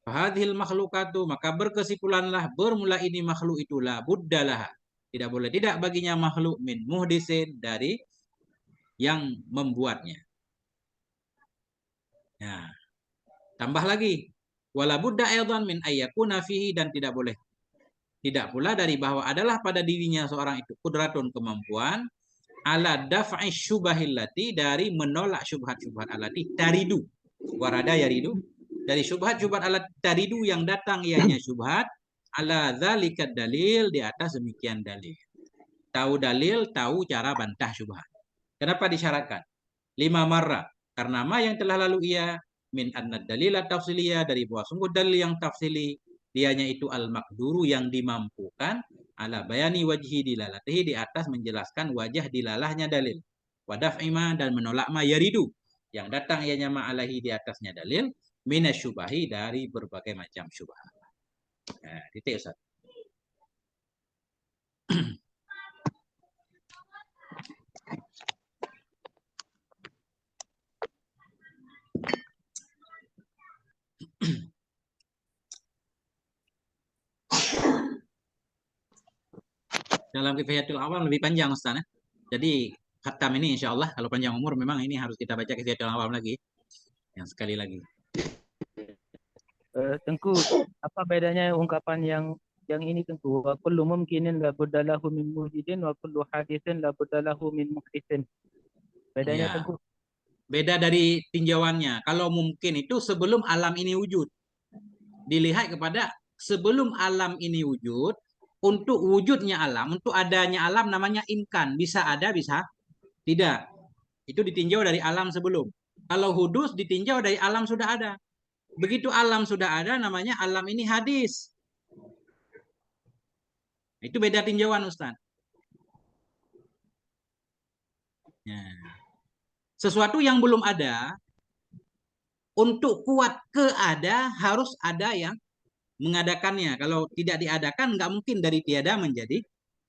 Fahadhil makhlukatu, maka berkesimpulanlah bermula ini makhluk itu la budda laha. Tidak boleh tidak baginya makhluk min muhdisin, dari yang membuatnya. Nah, Tambah lagi, wala budda aidan min ayyakuna fihi, dan tidak boleh. Tidak pula dari bahwa adalah pada dirinya seorang itu kudratun, kemampuan, ala daf'i syubahillati, dari menolak syubhat-syubhat alati taridu. Warada yaridu, dari syubhat-syubhat alat taridu yang datang ianya syubhat, ala dzalikat dalil, di atas demikian dalil. Tahu dalil, tahu cara bantah syubhat. Kenapa disyaratkan? 5 marrah. Karena ma yang telah lalu ia min anna dalila tafsiliyah, dari bahwa sungguh dalil yang tafsili dianya itu al-maqduru, yang dimampukan, ala bayani wajhi dilalatihi, di atas menjelaskan wajah dilalahnya dalil, wadaf ima, dan menolak ma yaridu, yang datang ianya ma alaihi, di atasnya dalil, minasyubahi, dari berbagai macam syubhat. Nah, titik Ustaz. Dalam Kifayatul Awam lebih panjang Ustaz. Jadi khatam ini insya Allah kalau panjang umur memang ini harus kita baca Kifayatul Awam lagi. Yang sekali lagi. Tengku, apa bedanya ungkapan yang ini Tengku? Wa kullu mumkinin la budda lahu min mujidin wa kullu haditsin la budda lahu min muhditsin. Bedanya Ya. Tengku? Beda dari tinjauannya. Kalau mungkin itu sebelum alam ini wujud. Dilihat kepada sebelum alam ini wujud, untuk wujudnya alam, untuk adanya alam namanya imkan. Bisa ada, bisa tidak. Itu ditinjau dari alam sebelum. Kalau hudus ditinjau dari alam sudah ada. Begitu alam sudah ada, namanya alam ini hadis. Itu beda tinjauan Ustaz. Ya. Sesuatu yang belum ada, untuk kuat keada harus ada yang mengadakannya. Kalau tidak diadakan, nggak mungkin dari tiada menjadi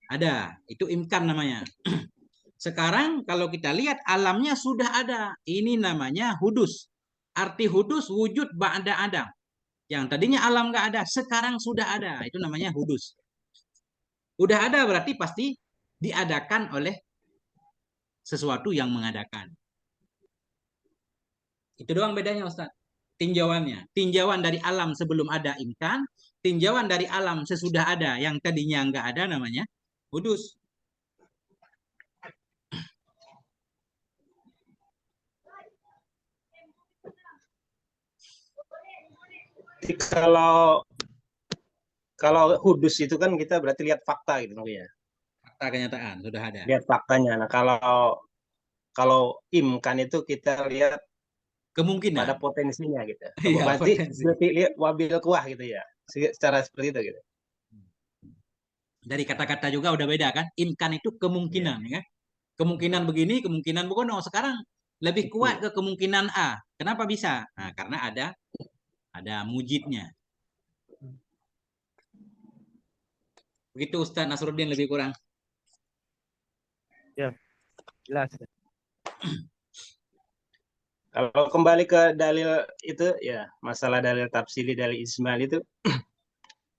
ada. Itu imkan namanya. Sekarang kalau kita lihat alamnya sudah ada. Ini namanya hudus. Arti hudus wujud ba'da adam. Yang tadinya alam nggak ada, sekarang sudah ada. Itu namanya hudus. Udah ada berarti pasti diadakan oleh sesuatu yang mengadakan. Itu doang bedanya Ustaz. Tinjauannya. Tinjauan dari alam sebelum ada imkan. Tinjauan dari alam sesudah ada. Yang tadinya nggak ada namanya hudus. Jadi kalau hudus itu kan kita berarti lihat fakta gitu ya. Fakta kenyataan sudah ada. Lihat faktanya. Nah, kalau imkan itu kita lihat Kemungkinan. pada potensinya gitu. Iya, Berarti potensi. lihat wabil kuah gitu ya. Secara seperti itu gitu. Dari kata-kata juga udah beda kan. Imkan itu kemungkinan ya kan. Kemungkinan begini, kemungkinan begono. Sekarang lebih kuat ke kemungkinan A. Kenapa bisa? Nah, karena ada mujidnya. Begitu Ustaz Nasruddin lebih kurang. Ya, jelas. Kalau kembali ke dalil itu ya, masalah dalil tafsili, dalil ijmal itu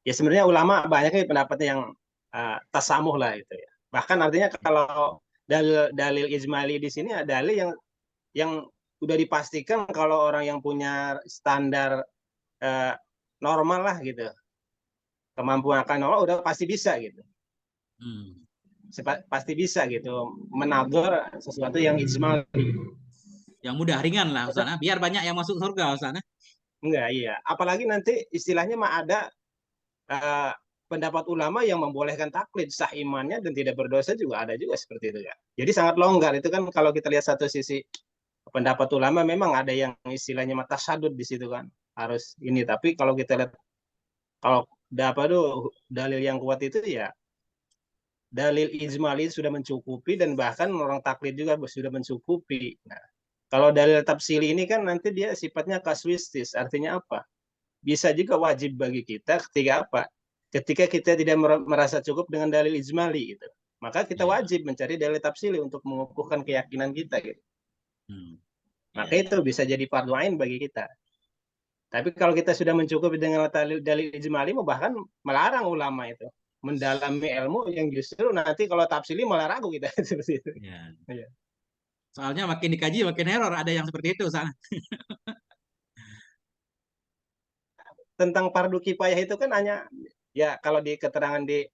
ya sebenarnya ulama banyaknya pendapatnya yang tasamuh lah itu ya. Bahkan artinya kalau dalil ijmali di sini ada dalil yang udah dipastikan kalau orang yang punya standar normal lah gitu, kemampuan akan normal udah pasti bisa gitu. Pasti bisa gitu menabur sesuatu yang ijmal. Yang mudah, ringan lah Ustaz. Biar banyak yang masuk surga Ustaz. Enggak, iya. Apalagi nanti istilahnya mah ada pendapat ulama yang membolehkan taklid, sah imannya dan tidak berdosa juga ada juga seperti itu ya. Jadi sangat longgar itu kan kalau kita lihat satu sisi pendapat ulama memang ada yang istilahnya mata syadud di situ kan. Harus ini, tapi kalau kita lihat kalau dalil yang kuat itu ya dalil ijmali sudah mencukupi dan bahkan orang taklid juga sudah mencukupi. Nah, kalau dalil tafsili ini kan nanti dia sifatnya kasuistis, artinya apa? Bisa juga wajib bagi kita ketika apa? Ketika kita tidak merasa cukup dengan dalil ijmali gitu. Maka kita wajib mencari dalil tafsili untuk mengukuhkan keyakinan kita gitu. Maka itu bisa jadi fardhu ain bagi kita. Tapi kalau kita sudah mencukupi dengan dalil ijmali, bahkan melarang ulama itu mendalami ilmu yang justru nanti kalau tafsili malah ragu kita seperti itu. Ya. Soalnya makin dikaji makin error, ada yang seperti itu sana. tentang fardu kifayah itu kan hanya ya kalau di keterangan di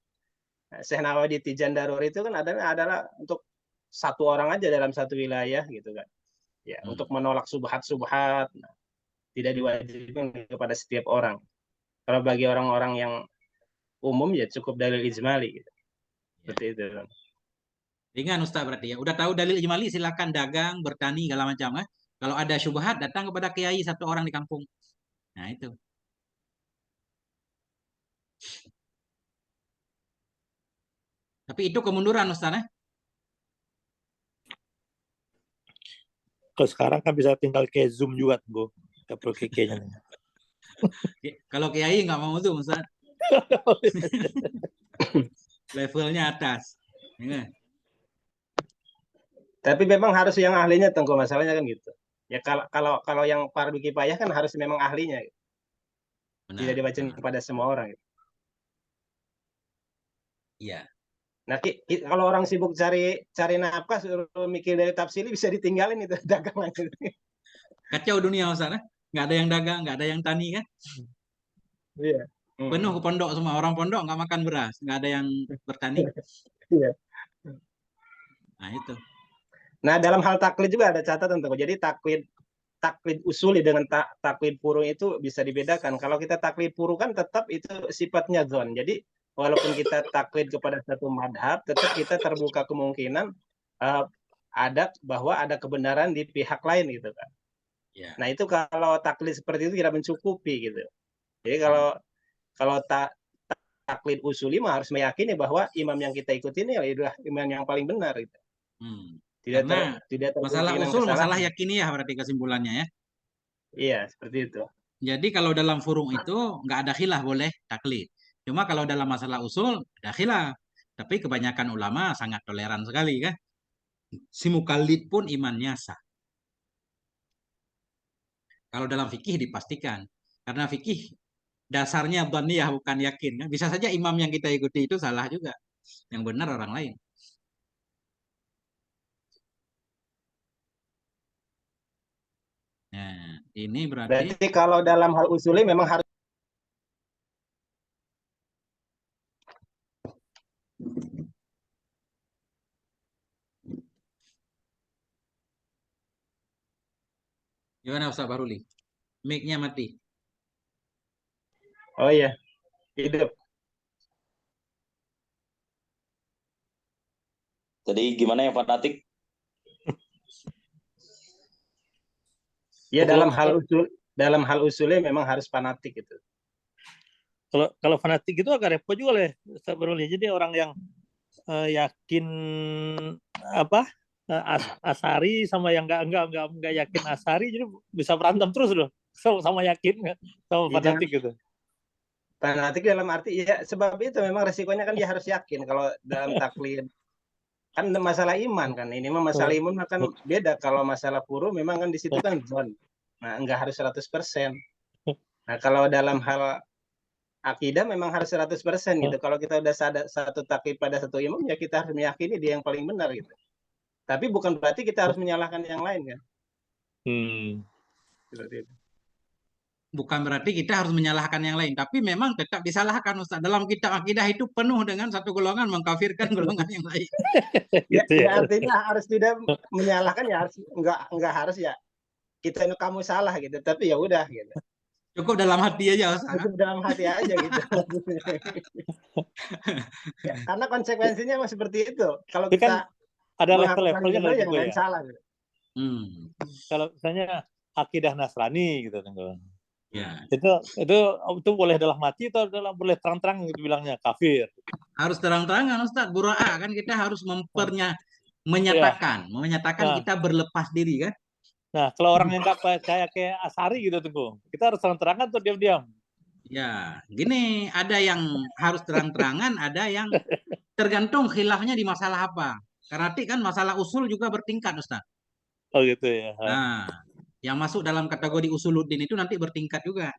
Syekh Nawawi Tijan Darur itu kan adalah untuk satu orang aja dalam satu wilayah gitu kan. Ya, untuk menolak subhat-subhat, tidak diwajibkan kepada setiap orang. Kalau bagi orang-orang yang umum ya cukup dalil ijmali gitu. Seperti itu. Ringan Ustaz berarti ya. Udah tahu dalil ijmali silakan dagang, bertani segala macam ya. Kalau ada syubhat datang kepada kiai satu orang di kampung. Nah, itu. Tapi itu kemunduran Ustaz ya. Kalau sekarang kan bisa tinggal ke Zoom juga tuh, nggak perlu ke nya. Kalau kiai nggak mau tuh Ustaz. Levelnya atas. Ya. Tapi memang harus yang ahlinya Tengku, masalahnya kan gitu. Ya kalau yang fardu kifayah kan harus memang ahlinya. Gitu. Benar, tidak dibacain kepada semua orang. Gitu. Iya. Nah, kalau orang sibuk cari nafkah suruh mikir dari tafsili bisa ditinggalin itu dagangan. Kacau dunia Ustaz ya. Nggak ada yang dagang, nggak ada yang tani kan. Iya. Penuh ke pondok semua. Orang pondok nggak makan beras, nggak ada yang bertani. Iya. Nah itu. Nah dalam hal taklid juga ada catatan tuh. Jadi taklid usuli dengan taklid furu itu bisa dibedakan. Kalau kita taklid furu kan tetap itu sifatnya zon. Jadi walaupun kita taklid kepada satu madhab, tetap kita terbuka kemungkinan bahwa ada kebenaran di pihak lain gitu kan. Yeah. Nah itu kalau taklid seperti itu tidak mencukupi gitu. Jadi kalau taklid usuli mah harus meyakini bahwa imam yang kita ikuti ini adalah imam yang paling benar gitu. Tidak masalah usul, masalah yakiniah berarti kesimpulannya ya. Iya, seperti itu. Jadi kalau dalam furu' itu nggak ada khilaf boleh taklid. Cuma kalau dalam masalah usul ada khilaf. Tapi kebanyakan ulama sangat toleran sekali kan. Si mukallid pun imannya sah. Kalau dalam fikih dipastikan. Karena fikih dasarnya dhaniyah bukan yakin kan. Bisa saja imam yang kita ikuti itu salah juga. Yang benar orang lain. Nah, ini berarti kalau dalam hal usuli memang harus gimana Ustaz Baruli? Mic-nya mati. Oh iya, hidup. Jadi gimana yang fanatik? Ya dalam hal usulnya memang harus fanatik itu. Kalau fanatik itu agak repot juga lah. Jadi orang yang yakin Asari sama yang nggak yakin Asari, jadi bisa berantem terus loh. Sama yakin sama fanatik gitu. Fanatik dalam arti ya sebab itu memang resikonya kan dia harus yakin kalau dalam taklid. Kan masalah iman kan, ini mah masalah iman kan beda. Kalau masalah furu memang kan di situ kan zon. Nah, enggak harus 100%. Nah, kalau dalam hal akidah memang harus 100% gitu. Kalau kita udah satu taklid pada satu imam ya kita harus meyakini dia yang paling benar gitu. Tapi bukan berarti kita harus menyalahkan yang lain kan. Bukan berarti kita harus menyalahkan yang lain, tapi memang tetap disalahkan Ustaz. Dalam kitab akidah itu penuh dengan satu golongan mengkafirkan golongan yang lain. Ya, artinya harus tidak menyalahkan ya harus enggak harus ya kita kamu salah gitu, tapi ya udah gitu. Cukup dalam hati aja Ustaz. Cukup dalam hati aja gitu. Ya, karena konsekuensinya seperti itu. Kalau kita ada level-levelnya kalau yang lain salah gitu. Kalau misalnya akidah Nasrani gitu kan. Ya. Itu boleh dalam mati atau boleh terang-terang gitu bilangnya kafir. Hmm. Harus terang-terangan Ustaz. Bura'a kan kita harus menyatakan kita berlepas diri kan. Nah, kalau orang yang nggak percaya kayak Asari gitu tuh, kita harus terang-terangan atau diam-diam? Ya, gini, ada yang harus terang-terangan, ada yang tergantung khilafnya di masalah apa. Karena kan masalah usul juga bertingkat Ustaz. Oh gitu ya. Nah, yang masuk dalam kategori usuluddin itu nanti bertingkat juga.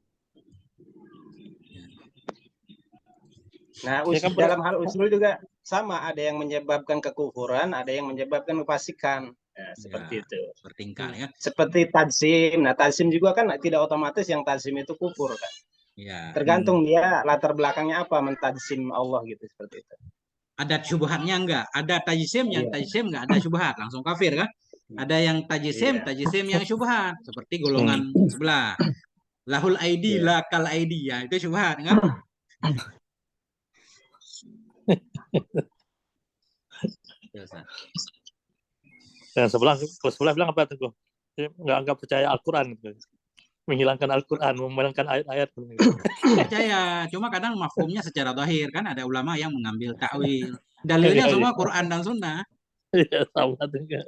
Nah, dalam hal usul juga sama, ada yang menyebabkan kekufuran, ada yang menyebabkan kefasikan. Ya, seperti itu. Bertingkat ya. Seperti tadzim. Nah, tadzim juga kan tidak otomatis yang tadzim itu kufur kan. Ya. Tergantung dia latar belakangnya apa, mentajsim Allah gitu, seperti itu. Ada syubhatnya enggak? Ada tajsim yang Iya. tajsim enggak ada syubhat, langsung kafir kan? Ada yang tajsim yang syubhat, seperti golongan sebelah. Lahul aidi Iya. lakal aidi, ya itu syubhat kan? Ya, Ustaz. Yang kalau sebelah bilang apa tuh? Nggak percaya Al-Quran gitu. Menghilangkan Al-Quran, menghilangkan ayat-ayat. Percaya, cuma kadang mafhumnya secara zahir kan ada ulama yang mengambil takwil. Dalilnya semua Quran dan Sunnah. Iya, sama juga.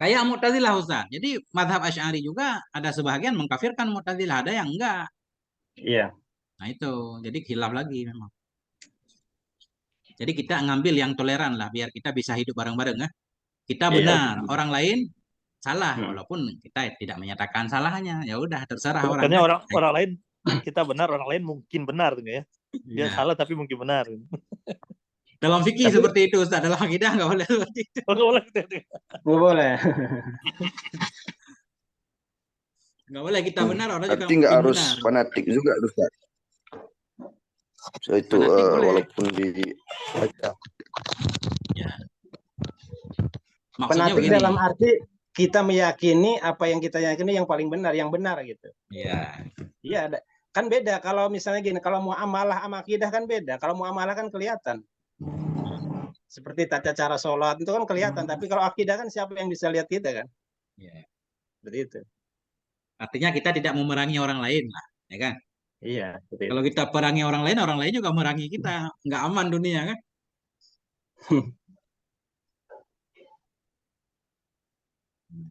Kayak Mu'tazilah Ustaz. Jadi mazhab Asy'ari juga ada sebagian mengkafirkan Mu'tazilah, ada yang enggak. Iya. Nah itu, jadi khilaf lagi memang. Jadi kita ngambil yang toleran lah, biar kita bisa hidup bareng-bareng ya. Kita benar, orang lain salah, walaupun kita tidak menyatakan salahnya. Ya udah, terserah orang. Makanya orang lain kita benar, orang lain mungkin benar gitu ya. Dia Ya. salah tapi mungkin benar. Dalam fikih seperti itu Ustaz, dalam akidah nggak boleh seperti itu. Nggak boleh. Nggak boleh. Nggak boleh kita benar, orang juga Berarti nggak mungkin harus benar. fanatik juga, Ustaz. So, itu Fanatik boleh. walaupun di Ya. Maksudnya Fanatik begini. dalam arti kita meyakini apa yang kita yakini yang paling benar, yang benar gitu. Iya. Iya, kan beda kalau misalnya gini, kalau muamalah sama akidah kan beda. Kalau muamalah kan kelihatan. Seperti tata cara sholat itu kan kelihatan, tapi kalau akidah kan siapa yang bisa lihat kita kan? Iya. Seperti itu. Artinya kita tidak memerangi orang lain lah, ya kan? Iya, seperti itu. Kalau kita perangi orang lain juga merangi kita. Nggak aman dunia kan?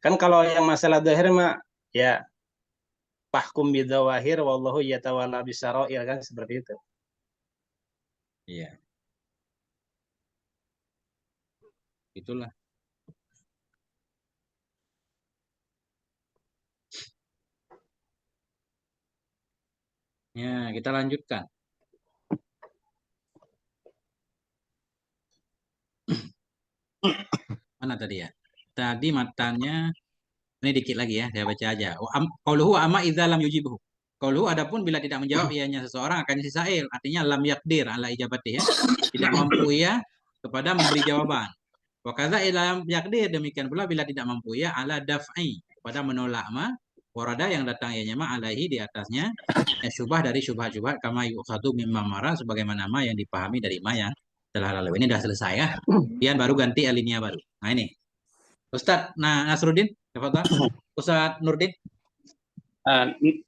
Kan kalau yang masalah zahir mah ya fahkum bidzawahir wallahu yatawalla bisarair kan, seperti itu. Iya. Itulah. Ya, kita lanjutkan. Mana tadi ya? Tadi matanya ini dikit lagi ya, saya baca aja. Qauluhu amma idza lam yujibhu. Qauluhu adapun bila tidak menjawab ianya seseorang akan sisail, artinya lam yaqdir ala ijabati ya. Tidak mampu ia kepada memberi jawaban. Wa kadza lam yaqdir, demikian pula bila tidak mampu ia ala daf'i, kepada menolak ma warada yang datang ianya ma alaihi di atasnya syubhah dari syubhat-syubhat kama yu'khadhu mimma mara, sebagaimana ma yang dipahami dari ma yang telah lalu. Ini sudah selesai ya. Kemudian baru ganti alinea baru. Nah ini. Ustaz Nasruddin, Ustaz Nurdin.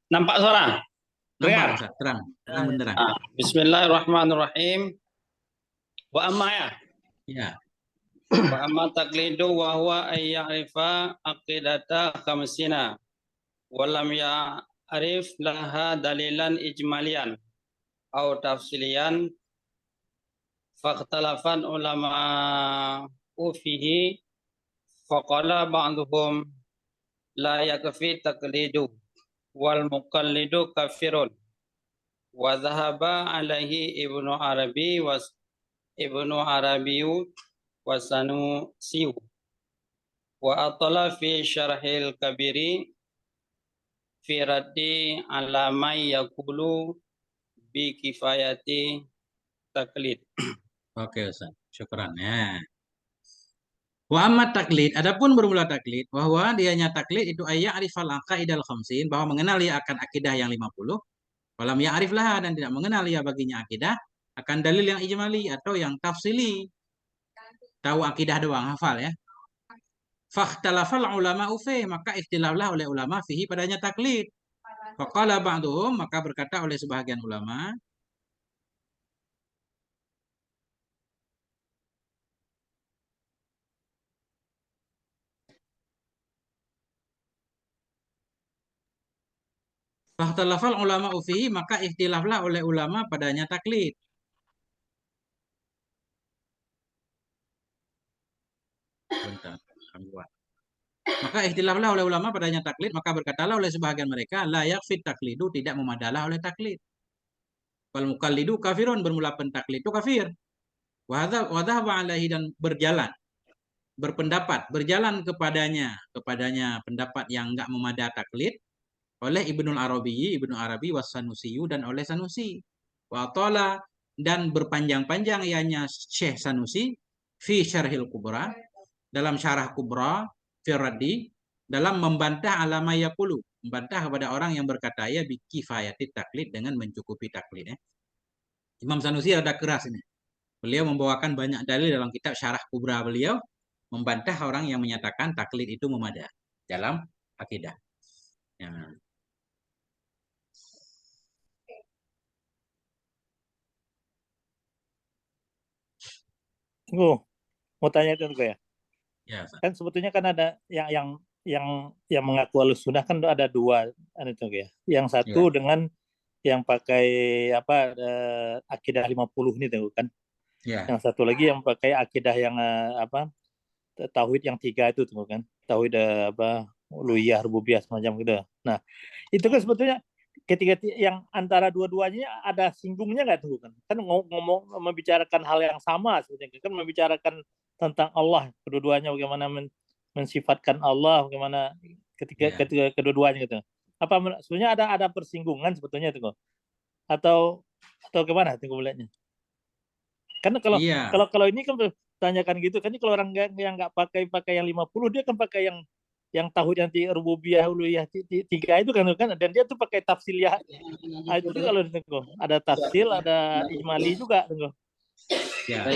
Nampak suara? Nampak Ustaz, terang benderang. Bismillahirrahmanirrahim. Wa amma ya. Ya. Wa amma taqlidu wa huwa ay ya'rifa aqidata khamsina wa lam ya'rif laha dalilan ijmalian aw tafsilian fakhtalafan ulama fihi faqala ba'duhum la yakfi taqlidu wal muqallidu kafirun wa dhahaba alaihi Ibnu Arabi wa Sanusi wa atala fi syarhil kabiri fi raddi ala may yaqulu bi kifayati taklid. Oke Ustaz, syukran ya. Wa amma taklid, adapun bermula taklid, bahwa dianya taklid itu ayat arifal aqaidal khamsin, bahwa mengenal ia akan akidah yang 50, walam ya'rif laha, dan tidak mengenal ia baginya akidah akan dalil yang ijmali atau yang tafsili. Tahu akidah doang, hafal ya. Fakhtalafal ulama fi, maka ikhtilaflah oleh ulama fihi padanya taklid. Faqala ba'duhum, maka berkata oleh sebahagian ulama, fakhtalafal ulama fihi, maka ikhtilaflah oleh ulama padanya taklid. Bentar, maka ikhtilaflah oleh ulama padanya taklid, maka berkatalah oleh sebahagian mereka, la yakfit taklidu, tidak memadalah oleh taklid. Wal muqallidu kafirun, bermula pentaklid itu kafir. Wa dhahaba alaihi, dan berpendapat berjalan kepadanya pendapat yang enggak memadah taklid, oleh Ibnu Arabi was-Sanusi dan oleh Sanusi. Wa atala dan berpanjang-panjang ianya Syekh Sanusi fi Syarhil Kubra dalam Syarah Kubra fi Raddi dalam membantah alama yaqulu, membantah kepada orang yang berkata ya bi kifayati taklid dengan mencukupi taklid. Imam Sanusi rada keras ini. Beliau membawakan banyak dalil dalam kitab Syarah Kubra beliau membantah orang yang menyatakan taklid itu memadai dalam akidah. Ya. Tunggu, mau tanya itu ya. Ya, Ustaz. Kan sebetulnya kan ada yang mengaku Ahlussunnah kan ada dua, itu ya. Yang satu dengan yang pakai akidah 50 ini tuh kan. Ya. Yang satu lagi yang pakai akidah yang tauhid yang 3 itu tuh kan. Tauhid uluhiyah, rububiyah semacam gitu. Nah, itu kan sebetulnya ketika yang antara dua-duanya ada singgungnya nggak tuh kan? Kan ngomong membicarakan hal yang sama sebetulnya, kan membicarakan tentang Allah, kedua-duanya bagaimana mensifatkan Allah, bagaimana ketika kedua-duanya gitu. Apa sebenarnya ada persinggungan sebetulnya itu kok? Atau gimana tunggu melihatnya? Karena kalau ini kan tanyakan gitu kan, kalau orang yang nggak pakai yang 50 dia kan pakai yang tauhid yang rububiyah uluhiyah 3 itu kan, dan dia tuh pakai tafsil ya. Itu kalau tengok ada tafsil, ada ijmali juga tengok. Ya.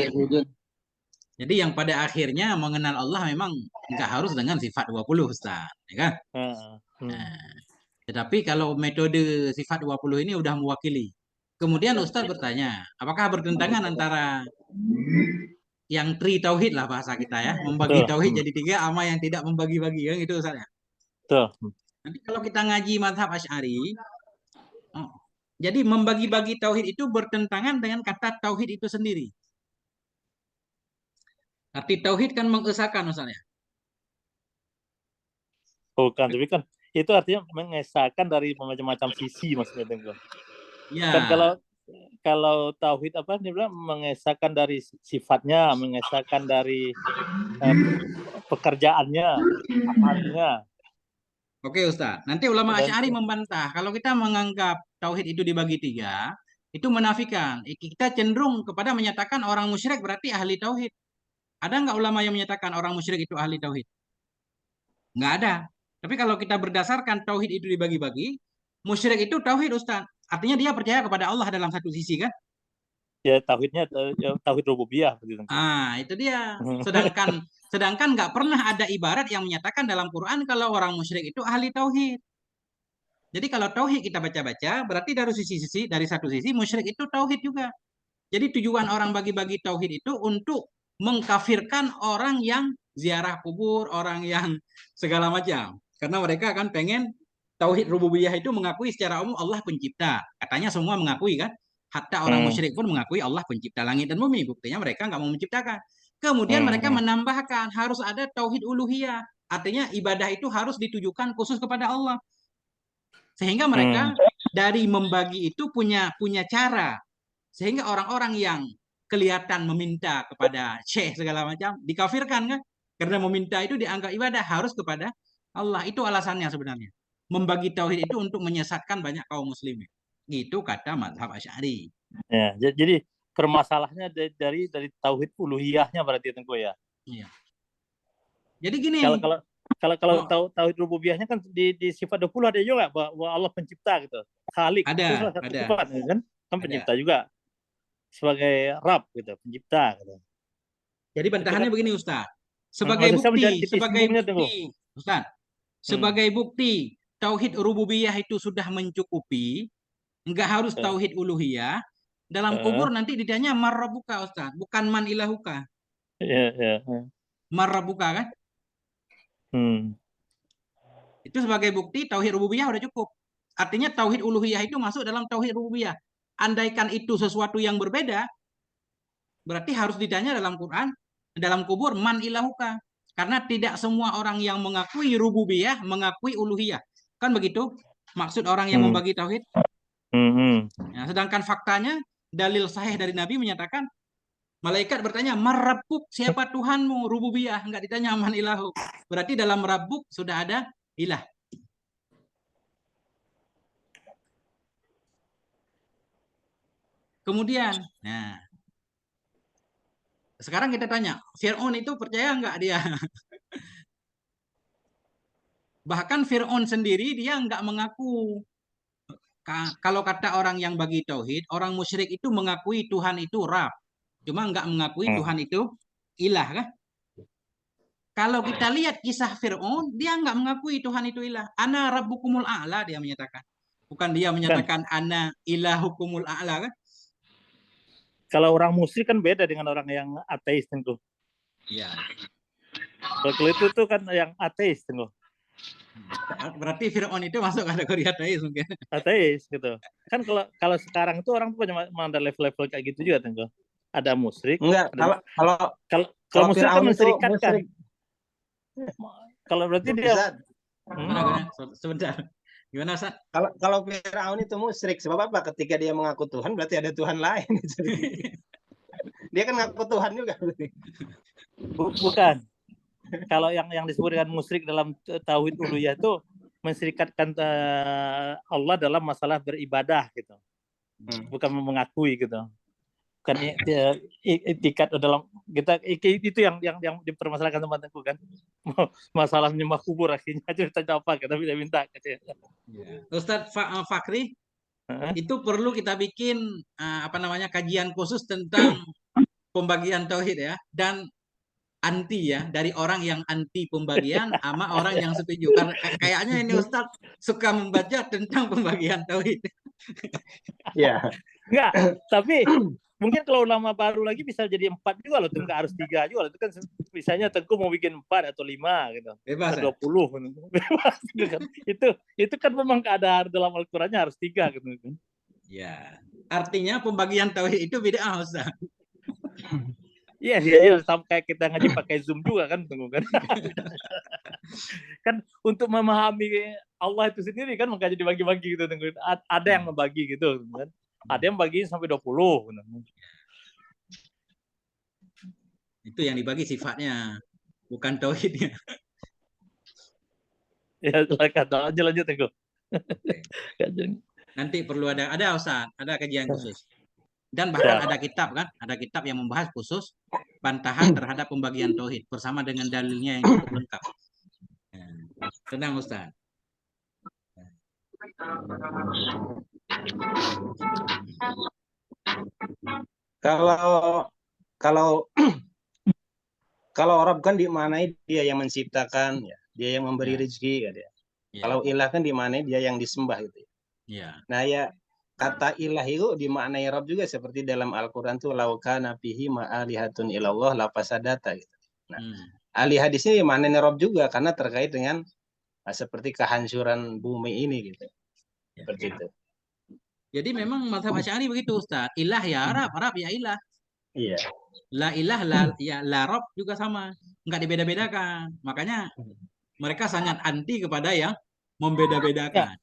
Jadi yang pada akhirnya mengenal Allah memang nggak harus dengan sifat 20 Ustaz, ya kan? Tetapi kalau metode sifat 20 ini udah mewakili. Kemudian Ustaz bertanya, apakah bertentangan antara yang tri tauhid lah bahasa kita ya, membagi tauhid jadi 3 sama yang tidak membagi-bagi kan gitu Ustaz ya. Nanti kalau kita ngaji mazhab Asy'ari, jadi membagi-bagi tauhid itu bertentangan dengan kata tauhid itu sendiri. Arti tauhid kan mengesahkan Ustaz ya. Bukan, tapi kan itu artinya mengesahkan dari macam-macam sisi maksudnya tengok. Ya. Kan kalau tauhid dia bilang mengesahkan dari sifatnya, mengesahkan dari pekerjaannya, amalnya. Oke Ustaz, nanti ulama Asy'ari membantah kalau kita menganggap tauhid itu dibagi 3, itu menafikan. Kita cenderung kepada menyatakan orang musyrik berarti ahli tauhid. Ada nggak ulama yang menyatakan orang musyrik itu ahli tauhid? Nggak ada. Tapi kalau kita berdasarkan tauhid itu dibagi-bagi, musyrik itu tauhid Ustaz. Artinya dia percaya kepada Allah dalam satu sisi kan? Ya tauhidnya tauhid rububiyah begitu. Itu dia. Sedangkan nggak pernah ada ibarat yang menyatakan dalam Quran kalau orang musyrik itu ahli tauhid. Jadi kalau tauhid kita baca-baca, berarti dari satu sisi musyrik itu tauhid juga. Jadi tujuan orang bagi-bagi tauhid itu untuk mengkafirkan orang yang ziarah kubur, orang yang segala macam. Karena mereka akan pengen tauhid rububiyah itu mengakui secara umum Allah pencipta. Katanya semua mengakui kan? Hatta orang musyrik pun mengakui Allah pencipta langit dan bumi. Buktinya mereka nggak mau menciptakan. Kemudian mereka menambahkan harus ada tauhid uluhiyah. Artinya ibadah itu harus ditujukan khusus kepada Allah. Sehingga mereka dari membagi itu punya cara. Sehingga orang-orang yang kelihatan meminta kepada syekh segala macam dikafirkan kan? Karena meminta itu dianggap ibadah harus kepada Allah. Itu alasannya sebenarnya. Membagi tauhid itu untuk menyesatkan banyak kaum muslimin. Gitu kata mazhab Asy'ari. Ya, jadi permasalahannya dari tauhid uluhiyahnya berarti tengko ya. Iya. Jadi gini. Kalau tauhid rububiyahnya kan di sifat 20 ada juga bahwa Allah pencipta gitu. Khalik. Ada. Sifat, kan pencipta juga. Sebagai Rabb gitu, pencipta gitu. Jadi bantahannya begini Ustaz. Sebagai bukti, Ustaz. Sebagai bukti tauhid rububiyah itu sudah mencukupi, enggak harus tauhid uluhiyah. Dalam kubur nanti ditanya marrabuka Ustaz, bukan man ilahuka. Iya. Marrabuka kan? Itu sebagai bukti tauhid rububiyah udah cukup. Artinya tauhid uluhiyah itu masuk dalam tauhid rububiyah. Andaikan itu sesuatu yang berbeda, berarti harus ditanya dalam Quran, dalam kubur man ilahuka. Karena tidak semua orang yang mengakui rububiyah mengakui uluhiyah. Kan begitu? Maksud orang yang membagi tauhid. Nah, sedangkan faktanya dalil sahih dari Nabi menyatakan malaikat bertanya, "Marabbuk, siapa Tuhanmu?" Rububiyah, enggak ditanya man ilahu. Berarti dalam rabbuk sudah ada ilah. Kemudian, nah sekarang kita tanya, Fir'aun itu percaya nggak dia? Bahkan Fir'aun sendiri dia nggak mengaku. Kalau kata orang yang bagi tauhid, orang musyrik itu mengakui Tuhan itu Rabb, cuma nggak mengakui Tuhan itu ilah kan? Kalau kita lihat kisah Fir'aun, dia nggak mengakui Tuhan itu ilah. Ana rabbukumul a'la dia menyatakan. Bukan dia menyatakan ana ilahukumul a'la kan? Kalau orang musyrik kan beda dengan orang yang ateis tentu. Ya. Kalau itu tuh kan yang ateis tentu. Berarti Fir'aun itu masuk kategori ateis mungkin. Ateis gitu. Kan kalau sekarang itu orang tuh punya ada level-level kayak gitu juga tentu. Ada musyrik. Enggak, Kalau musyrik kan Fir'aun itu mensyirikatkan. musyrik. Kalau berarti dia Ustaz, Sebentar. Gimana Ustaz? kalau Fir'aun itu musyrik, sebab apa? Ketika dia mengaku Tuhan berarti ada Tuhan lain. Dia kan ngaku Tuhan juga. Bukan. Kalau yang disebut dengan musyrik dalam tauhid uluhiyah itu mensyirikatkan Allah dalam masalah beribadah gitu. Bukan mengakui gitu. Bukan itikat dalam kita itu yang dipermasalahkan teman-temanku kan. Masalah menyembah kubur akhirnya cerita apa kita minta katanya. Ustadz Fakri, itu perlu kita bikin kajian khusus tentang pembagian tauhid ya, dan anti ya, dari orang yang anti pembagian sama orang yang setuju. Karena kayaknya ini Ustadz suka membaca tentang pembagian tauhid. Ya. Enggak, tapi mungkin kalau ulama baru lagi bisa jadi 4 juga loh, nggak harus 3 juga loh. Itu kan misalnya Tengku mau bikin 4 atau 5 gitu. Bebas, 20. Bebas gitu kan. Itu kan memang keadaan dalam Al-Qur'annya harus 3 gitu kan. Ya. Artinya pembagian tauhid itu bid'ah, Ustaz. Iya, sama kayak kita ngaji pakai Zoom juga kan, Tengku kan. Kan untuk memahami Allah itu sendiri kan makanya dibagi-bagi gitu, Tengku. Ada yang membagi gitu kan. Ada yang bagi sampai 20. Itu yang dibagi sifatnya, bukan tauhidnya. Ya, silakan lanjut Tengku. Nanti perlu ada Ustaz, ada kajian khusus. Dan bahkan ada kitab kan, ada kitab yang membahas khusus bantahan terhadap pembagian tauhid bersama dengan dalilnya yang cukup lengkap. Tenang Ustaz. Kalau Rabb kan dimaknai dia yang menciptakan, ya, dia yang memberi rezeki, ya dia. Kalau ilah kan dimaknai dia yang disembah gitu. Ya. Nah ya, kata ilah itu dimaknai Rabb juga seperti dalam Al-Quran tuh laukana fihi ma'alihatun ilallah lafasadata gitu. Nah, alihah di sini dimaknai Rabb juga karena terkait dengan seperti kehancuran bumi ini gitu. Seperti itu. Jadi memang mazhab Asy'ari begitu Ustaz. Ilah ya Rabb, Rabb ya ilah. Iya. La ilah la Rabb juga sama. Enggak dibeda-bedakan. Makanya mereka sangat anti kepada yang membeda-bedakan.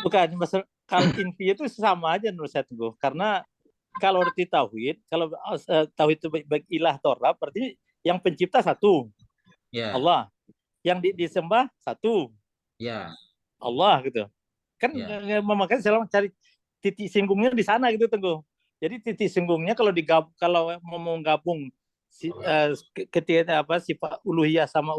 Bukan, kalau inti itu sama aja menurut saya Teguh. Karena kalau arti tauhid, kalau tauhid itu baik ilah atau Rabb, berarti yang pencipta satu, Allah. Yang disembah satu, Allah gitu. Kan makanya saya cari titik singgungnya di sana gitu Teguh. Jadi titik singgungnya kalau mau gabung sifat uluhiyah sama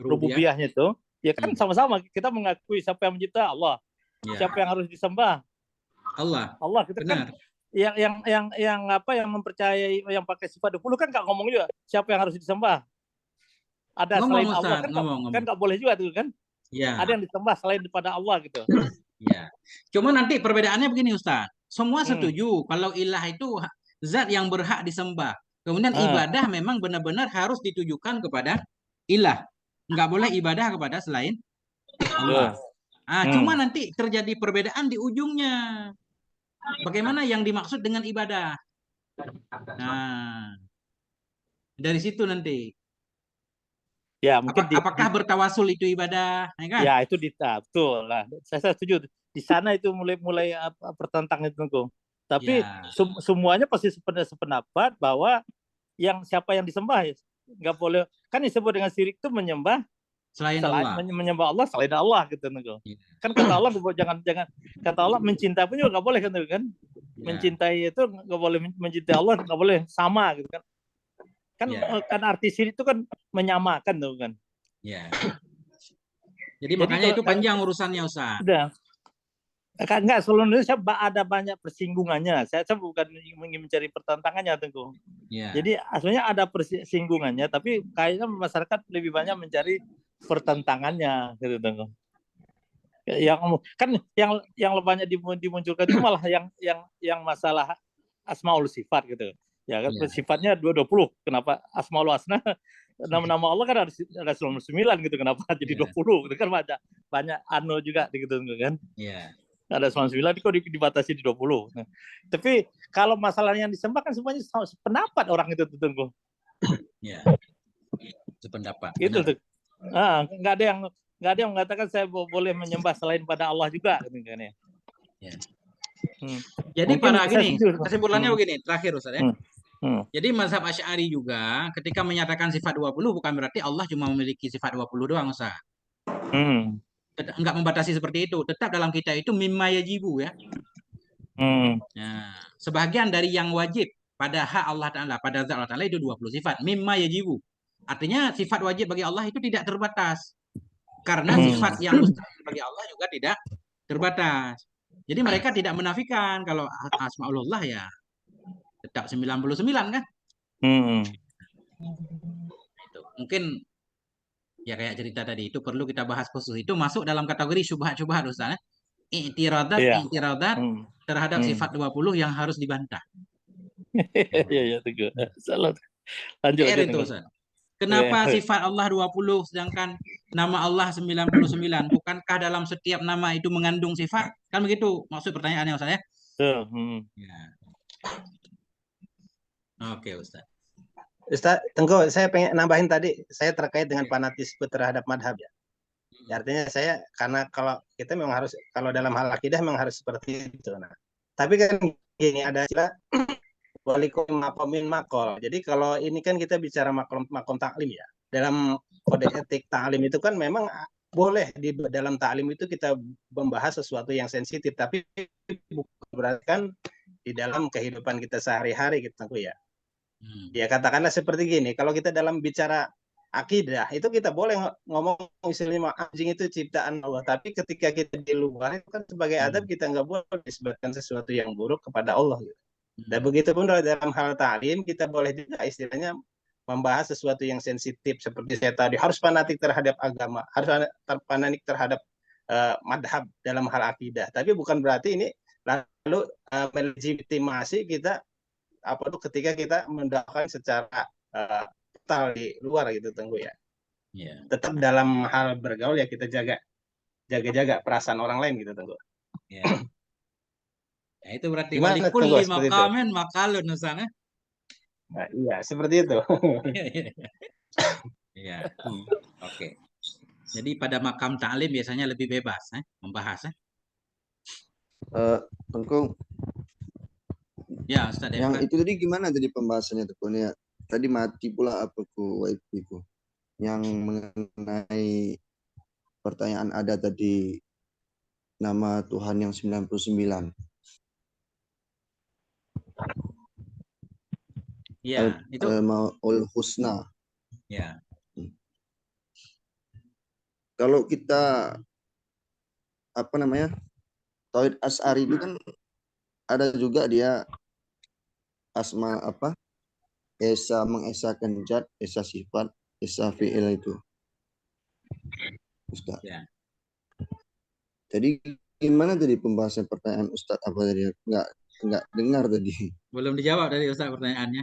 rububiyahnya itu, ya kan sama-sama kita mengakui siapa yang mencipta Allah. Siapa yang harus disembah? Allah. Kita benar. Kan yang mempercayai yang pakai sifat 20 kan nggak ngomong juga siapa yang harus disembah. Ada selain Allah kan nggak boleh juga tuh kan? Ya. Ada yang disembah selain daripada Allah gitu. Ya. Cuma nanti perbedaannya begini Ustaz. Semua setuju kalau ilah itu zat yang berhak disembah. Kemudian ibadah memang benar-benar harus ditujukan kepada ilah. Nggak boleh ibadah kepada selain Allah. Cuma nanti terjadi perbedaan di ujungnya. Bagaimana yang dimaksud dengan ibadah? Nah, dari situ nanti. Ya, mungkin apakah bertawasul itu ibadah? Ya, kan? Ya itu betul lah. Saya setuju. Di sana itu mulai pertentangan itu. Tapi semuanya pasti sependapat bahwa siapa yang disembah nggak boleh. Kan disebut dengan syirik itu menyembah selain Allah. Menyembah Allah selain Allah gitu. Kan kata Allah jangan kata Allah mencinta pun juga nggak boleh kan. mencintai itu nggak boleh mencintai Allah, nggak boleh sama gitu kan. Kan Ya. kan arti syirik itu kan menyamakan tuh kan. Ya. Jadi makanya itu panjang urusannya, Ustaz. Udah. Enggak, seluruh Indonesia ada banyak persinggungannya. Saya bukan ingin mencari pertentangannya, Tengku. Ya. Jadi aslinya ada persinggungannya, tapi kayaknya masyarakat lebih banyak mencari pertentangannya, gitu, Tengku. Yang banyak dimunculkan itu malah yang masalah asmaul sifat gitu. Ya kan sifatnya 20. Kenapa asmaul husna? Nama-nama Allah kan ada 99 gitu. Kenapa jadi 20? Itu kan banyak anu juga gitu kan. Iya. Ada 99 kok dibatasi di 20. Nah, tapi kalau masalah yang disembah kan semuanya pendapat orang itu tentu. Iya. Sependapat. Itu tuh. Nggak ada yang mengatakan saya boleh menyembah selain pada Allah juga gitu kan ya. Ya. Jadi para gini, kesimpulannya begini, terakhir Ustaz ya. Jadi mazhab Asy'ari juga ketika menyatakan sifat 20 bukan berarti Allah cuma memiliki sifat 20 doang, Ustaz. Enggak membatasi seperti itu. Tetap dalam kita itu mimma yajibu ya. Nah, sebagian dari yang wajib pada hak Allah Ta'ala, pada zat Allah Ta'ala itu 20 sifat. Mimma yajibu. Artinya sifat wajib bagi Allah itu tidak terbatas. Karena sifat yang mustahil bagi Allah juga tidak terbatas. Jadi mereka tidak menafikan kalau asmaulullah ya tetap 99 kan? Itu. Mungkin ya kayak cerita tadi itu perlu kita bahas khusus. Itu masuk dalam kategori syubhat-syubhat Ustaz ya. I'tiradat terhadap sifat 20 yang harus dibantah. Iya, Teguh. Salah. Lanjut itu Ustaz. Kenapa sifat Allah 20 sedangkan nama Allah 99? Bukankah dalam setiap nama itu mengandung sifat? Kan begitu maksud pertanyaannya Ustaz ya? Ya. Oke Ustaz. Ustaz, Tengku, saya pengen nambahin tadi, saya terkait dengan fanatisme terhadap madhab ya. Artinya saya, karena kalau kita memang harus, kalau dalam hal akidah memang harus seperti itu. Nah, tapi kan gini, ada istilah walikum makomin makol. Jadi kalau ini kan kita bicara makom taklim ya. Dalam kode etik taklim itu kan memang boleh di dalam taklim itu kita membahas sesuatu yang sensitif, tapi bukan berarti kan di dalam kehidupan kita sehari-hari gitu ya. Ya katakanlah seperti gini, kalau kita dalam bicara akidah itu kita boleh ngomong misalnya anjing itu ciptaan Allah, tapi ketika kita di luar itu kan sebagai adab kita nggak boleh disebutkan sesuatu yang buruk kepada Allah gitu. Dan begitu pun dalam hal ta'lim kita boleh juga istilahnya membahas sesuatu yang sensitif seperti saya tadi, harus fanatik terhadap agama, harus fanatik terhadap madhab dalam hal akidah. Tapi bukan berarti ini lalu melegitimasi kita apa tuh ketika kita mendakwahkan secara total di luar gitu Tengku ya. Tetap dalam hal bergaul ya kita jaga perasaan orang lain gitu Tengku. Ya, itu berarti walikul lima kamen makalun Ustaz. Nah, iya, seperti itu. Iya. Oke. Jadi pada makam ta'lim biasanya lebih bebas membahas. Tengku. Ya, Ustaz. Yang itu tadi gimana tadi pembahasannya Tengku ya? Tadi mati pula apa ku wifi-ku. Yang mengenai pertanyaan ada tadi nama Tuhan yang 99. Ya, itu Al Husna. Ya. Kalau kita apa namanya? Tauhid Asy'ari itu kan ada juga dia asma apa? Esa mengesakan zat, esa sifat, esa fi'il itu. Ustaz. Ya. Jadi gimana tadi pembahasan pertanyaan Ustaz apa tadi? Enggak dengar tadi. Belum dijawab tadi Ustaz pertanyaannya.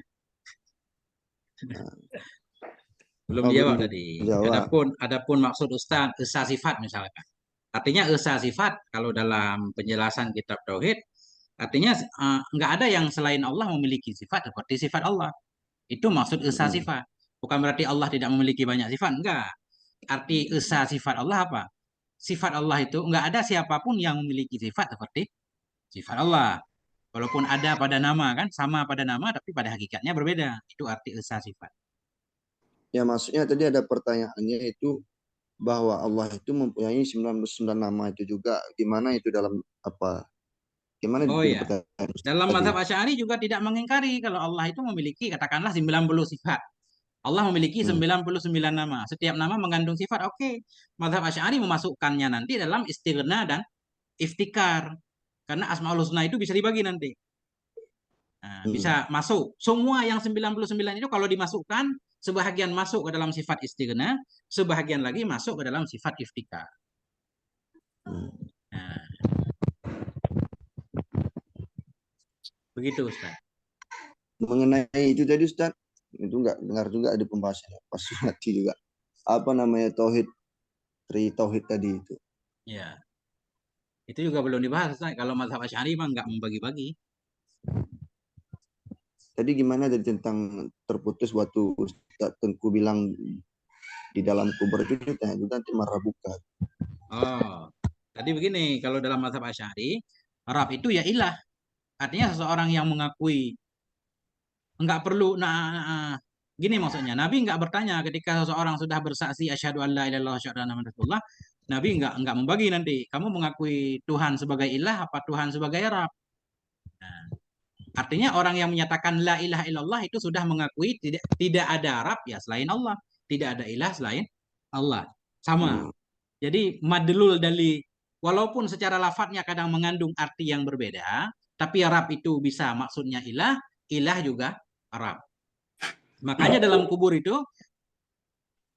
Belum dijawab tadi. Adapun maksud Ustaz esa sifat misalkan. Artinya esa sifat kalau dalam penjelasan kitab tauhid artinya enggak ada yang selain Allah memiliki sifat seperti sifat Allah. Itu maksud esa sifat. Bukan berarti Allah tidak memiliki banyak sifat, enggak. Arti esa sifat Allah apa? Sifat Allah itu enggak ada siapapun yang memiliki sifat seperti sifat Allah. Walaupun ada pada nama kan, sama pada nama tapi pada hakikatnya berbeda. Itu arti esa sifat. Ya maksudnya tadi ada pertanyaannya itu bahwa Allah itu mempunyai 99 nama itu juga. Gimana itu dalam apa Gimana Oh itu ya, pertanyaan Ustaz dalam tadi? mazhab Asy'ari juga tidak mengingkari kalau Allah itu memiliki katakanlah 90 sifat. Allah memiliki 99 nama. Setiap nama mengandung sifat. Oke. Mazhab Asy'ari memasukkannya nanti dalam istighna dan iftikar. Karena Asmaul Husna itu bisa dibagi nanti. Nah, bisa masuk. Semua yang 99 itu kalau dimasukkan, sebahagian masuk ke dalam sifat istighna, sebahagian lagi masuk ke dalam sifat iftikar. Nah, begitu Ustaz. Mengenai itu tadi Ustaz, itu nggak dengar juga ada pembahasannya pas nanti juga. Apa namanya tauhid tadi itu? Ya. Itu juga belum dibahas Ustaz. Kalau mazhab Asy'ari mah nggak membagi-bagi. Tadi gimana tadi tentang terputus waktu Ustaz Tengku bilang di dalam kubur itu kita nanti marabuka. Oh, tadi begini, kalau dalam mazhab Asy'ari, Rab itu ya ilah. Artinya seseorang yang mengakui enggak perlu gini maksudnya, Nabi enggak bertanya ketika seseorang sudah bersaksi asyhadu an la ilaha illallah asyhadu anna muhammadar rasulullah, Nabi enggak membagi nanti. Kamu mengakui Tuhan sebagai ilah apa Tuhan sebagai Rab? Nah, artinya orang yang menyatakan la ilaha illallah itu sudah mengakui tidak ada Rab ya selain Allah, tidak ada ilah selain Allah. Sama. Jadi madlul dari walaupun secara lafadznya kadang mengandung arti yang berbeda, tapi Rab itu bisa maksudnya ilah, ilah juga Rab. Makanya dalam kubur itu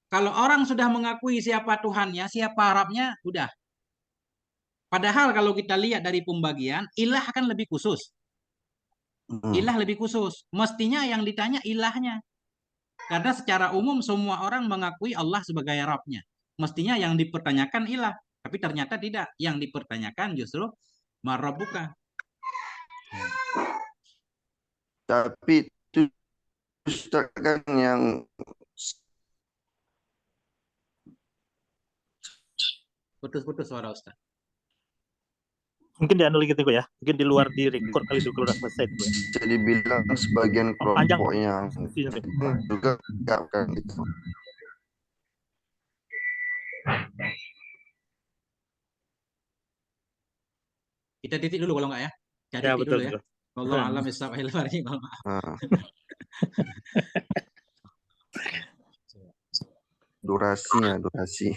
kalau orang sudah mengakui siapa Tuhannya, siapa Rabnya, udah. Padahal kalau kita lihat dari pembagian, ilah kan lebih khusus. Ilah lebih khusus. Mestinya yang ditanya ilahnya. Karena secara umum semua orang mengakui Allah sebagai Rabnya. Mestinya yang dipertanyakan ilah. Tapi ternyata tidak. Yang dipertanyakan justru Marabbuka. Tapi itu Ustaz kan yang putus-putus suara Ustaz. Mungkin dianu gitu ya. Mungkin di luar di record kali itu kalau udah selesai itu. jadi bilang sebagian Panjang kelompok yang juga enggak kan gitu. Kita titik dulu kalau enggak ya. Kita Ya, titik betul, dulu ya. betul. Wallahu a'lam bishawab. Durasinya, durasi.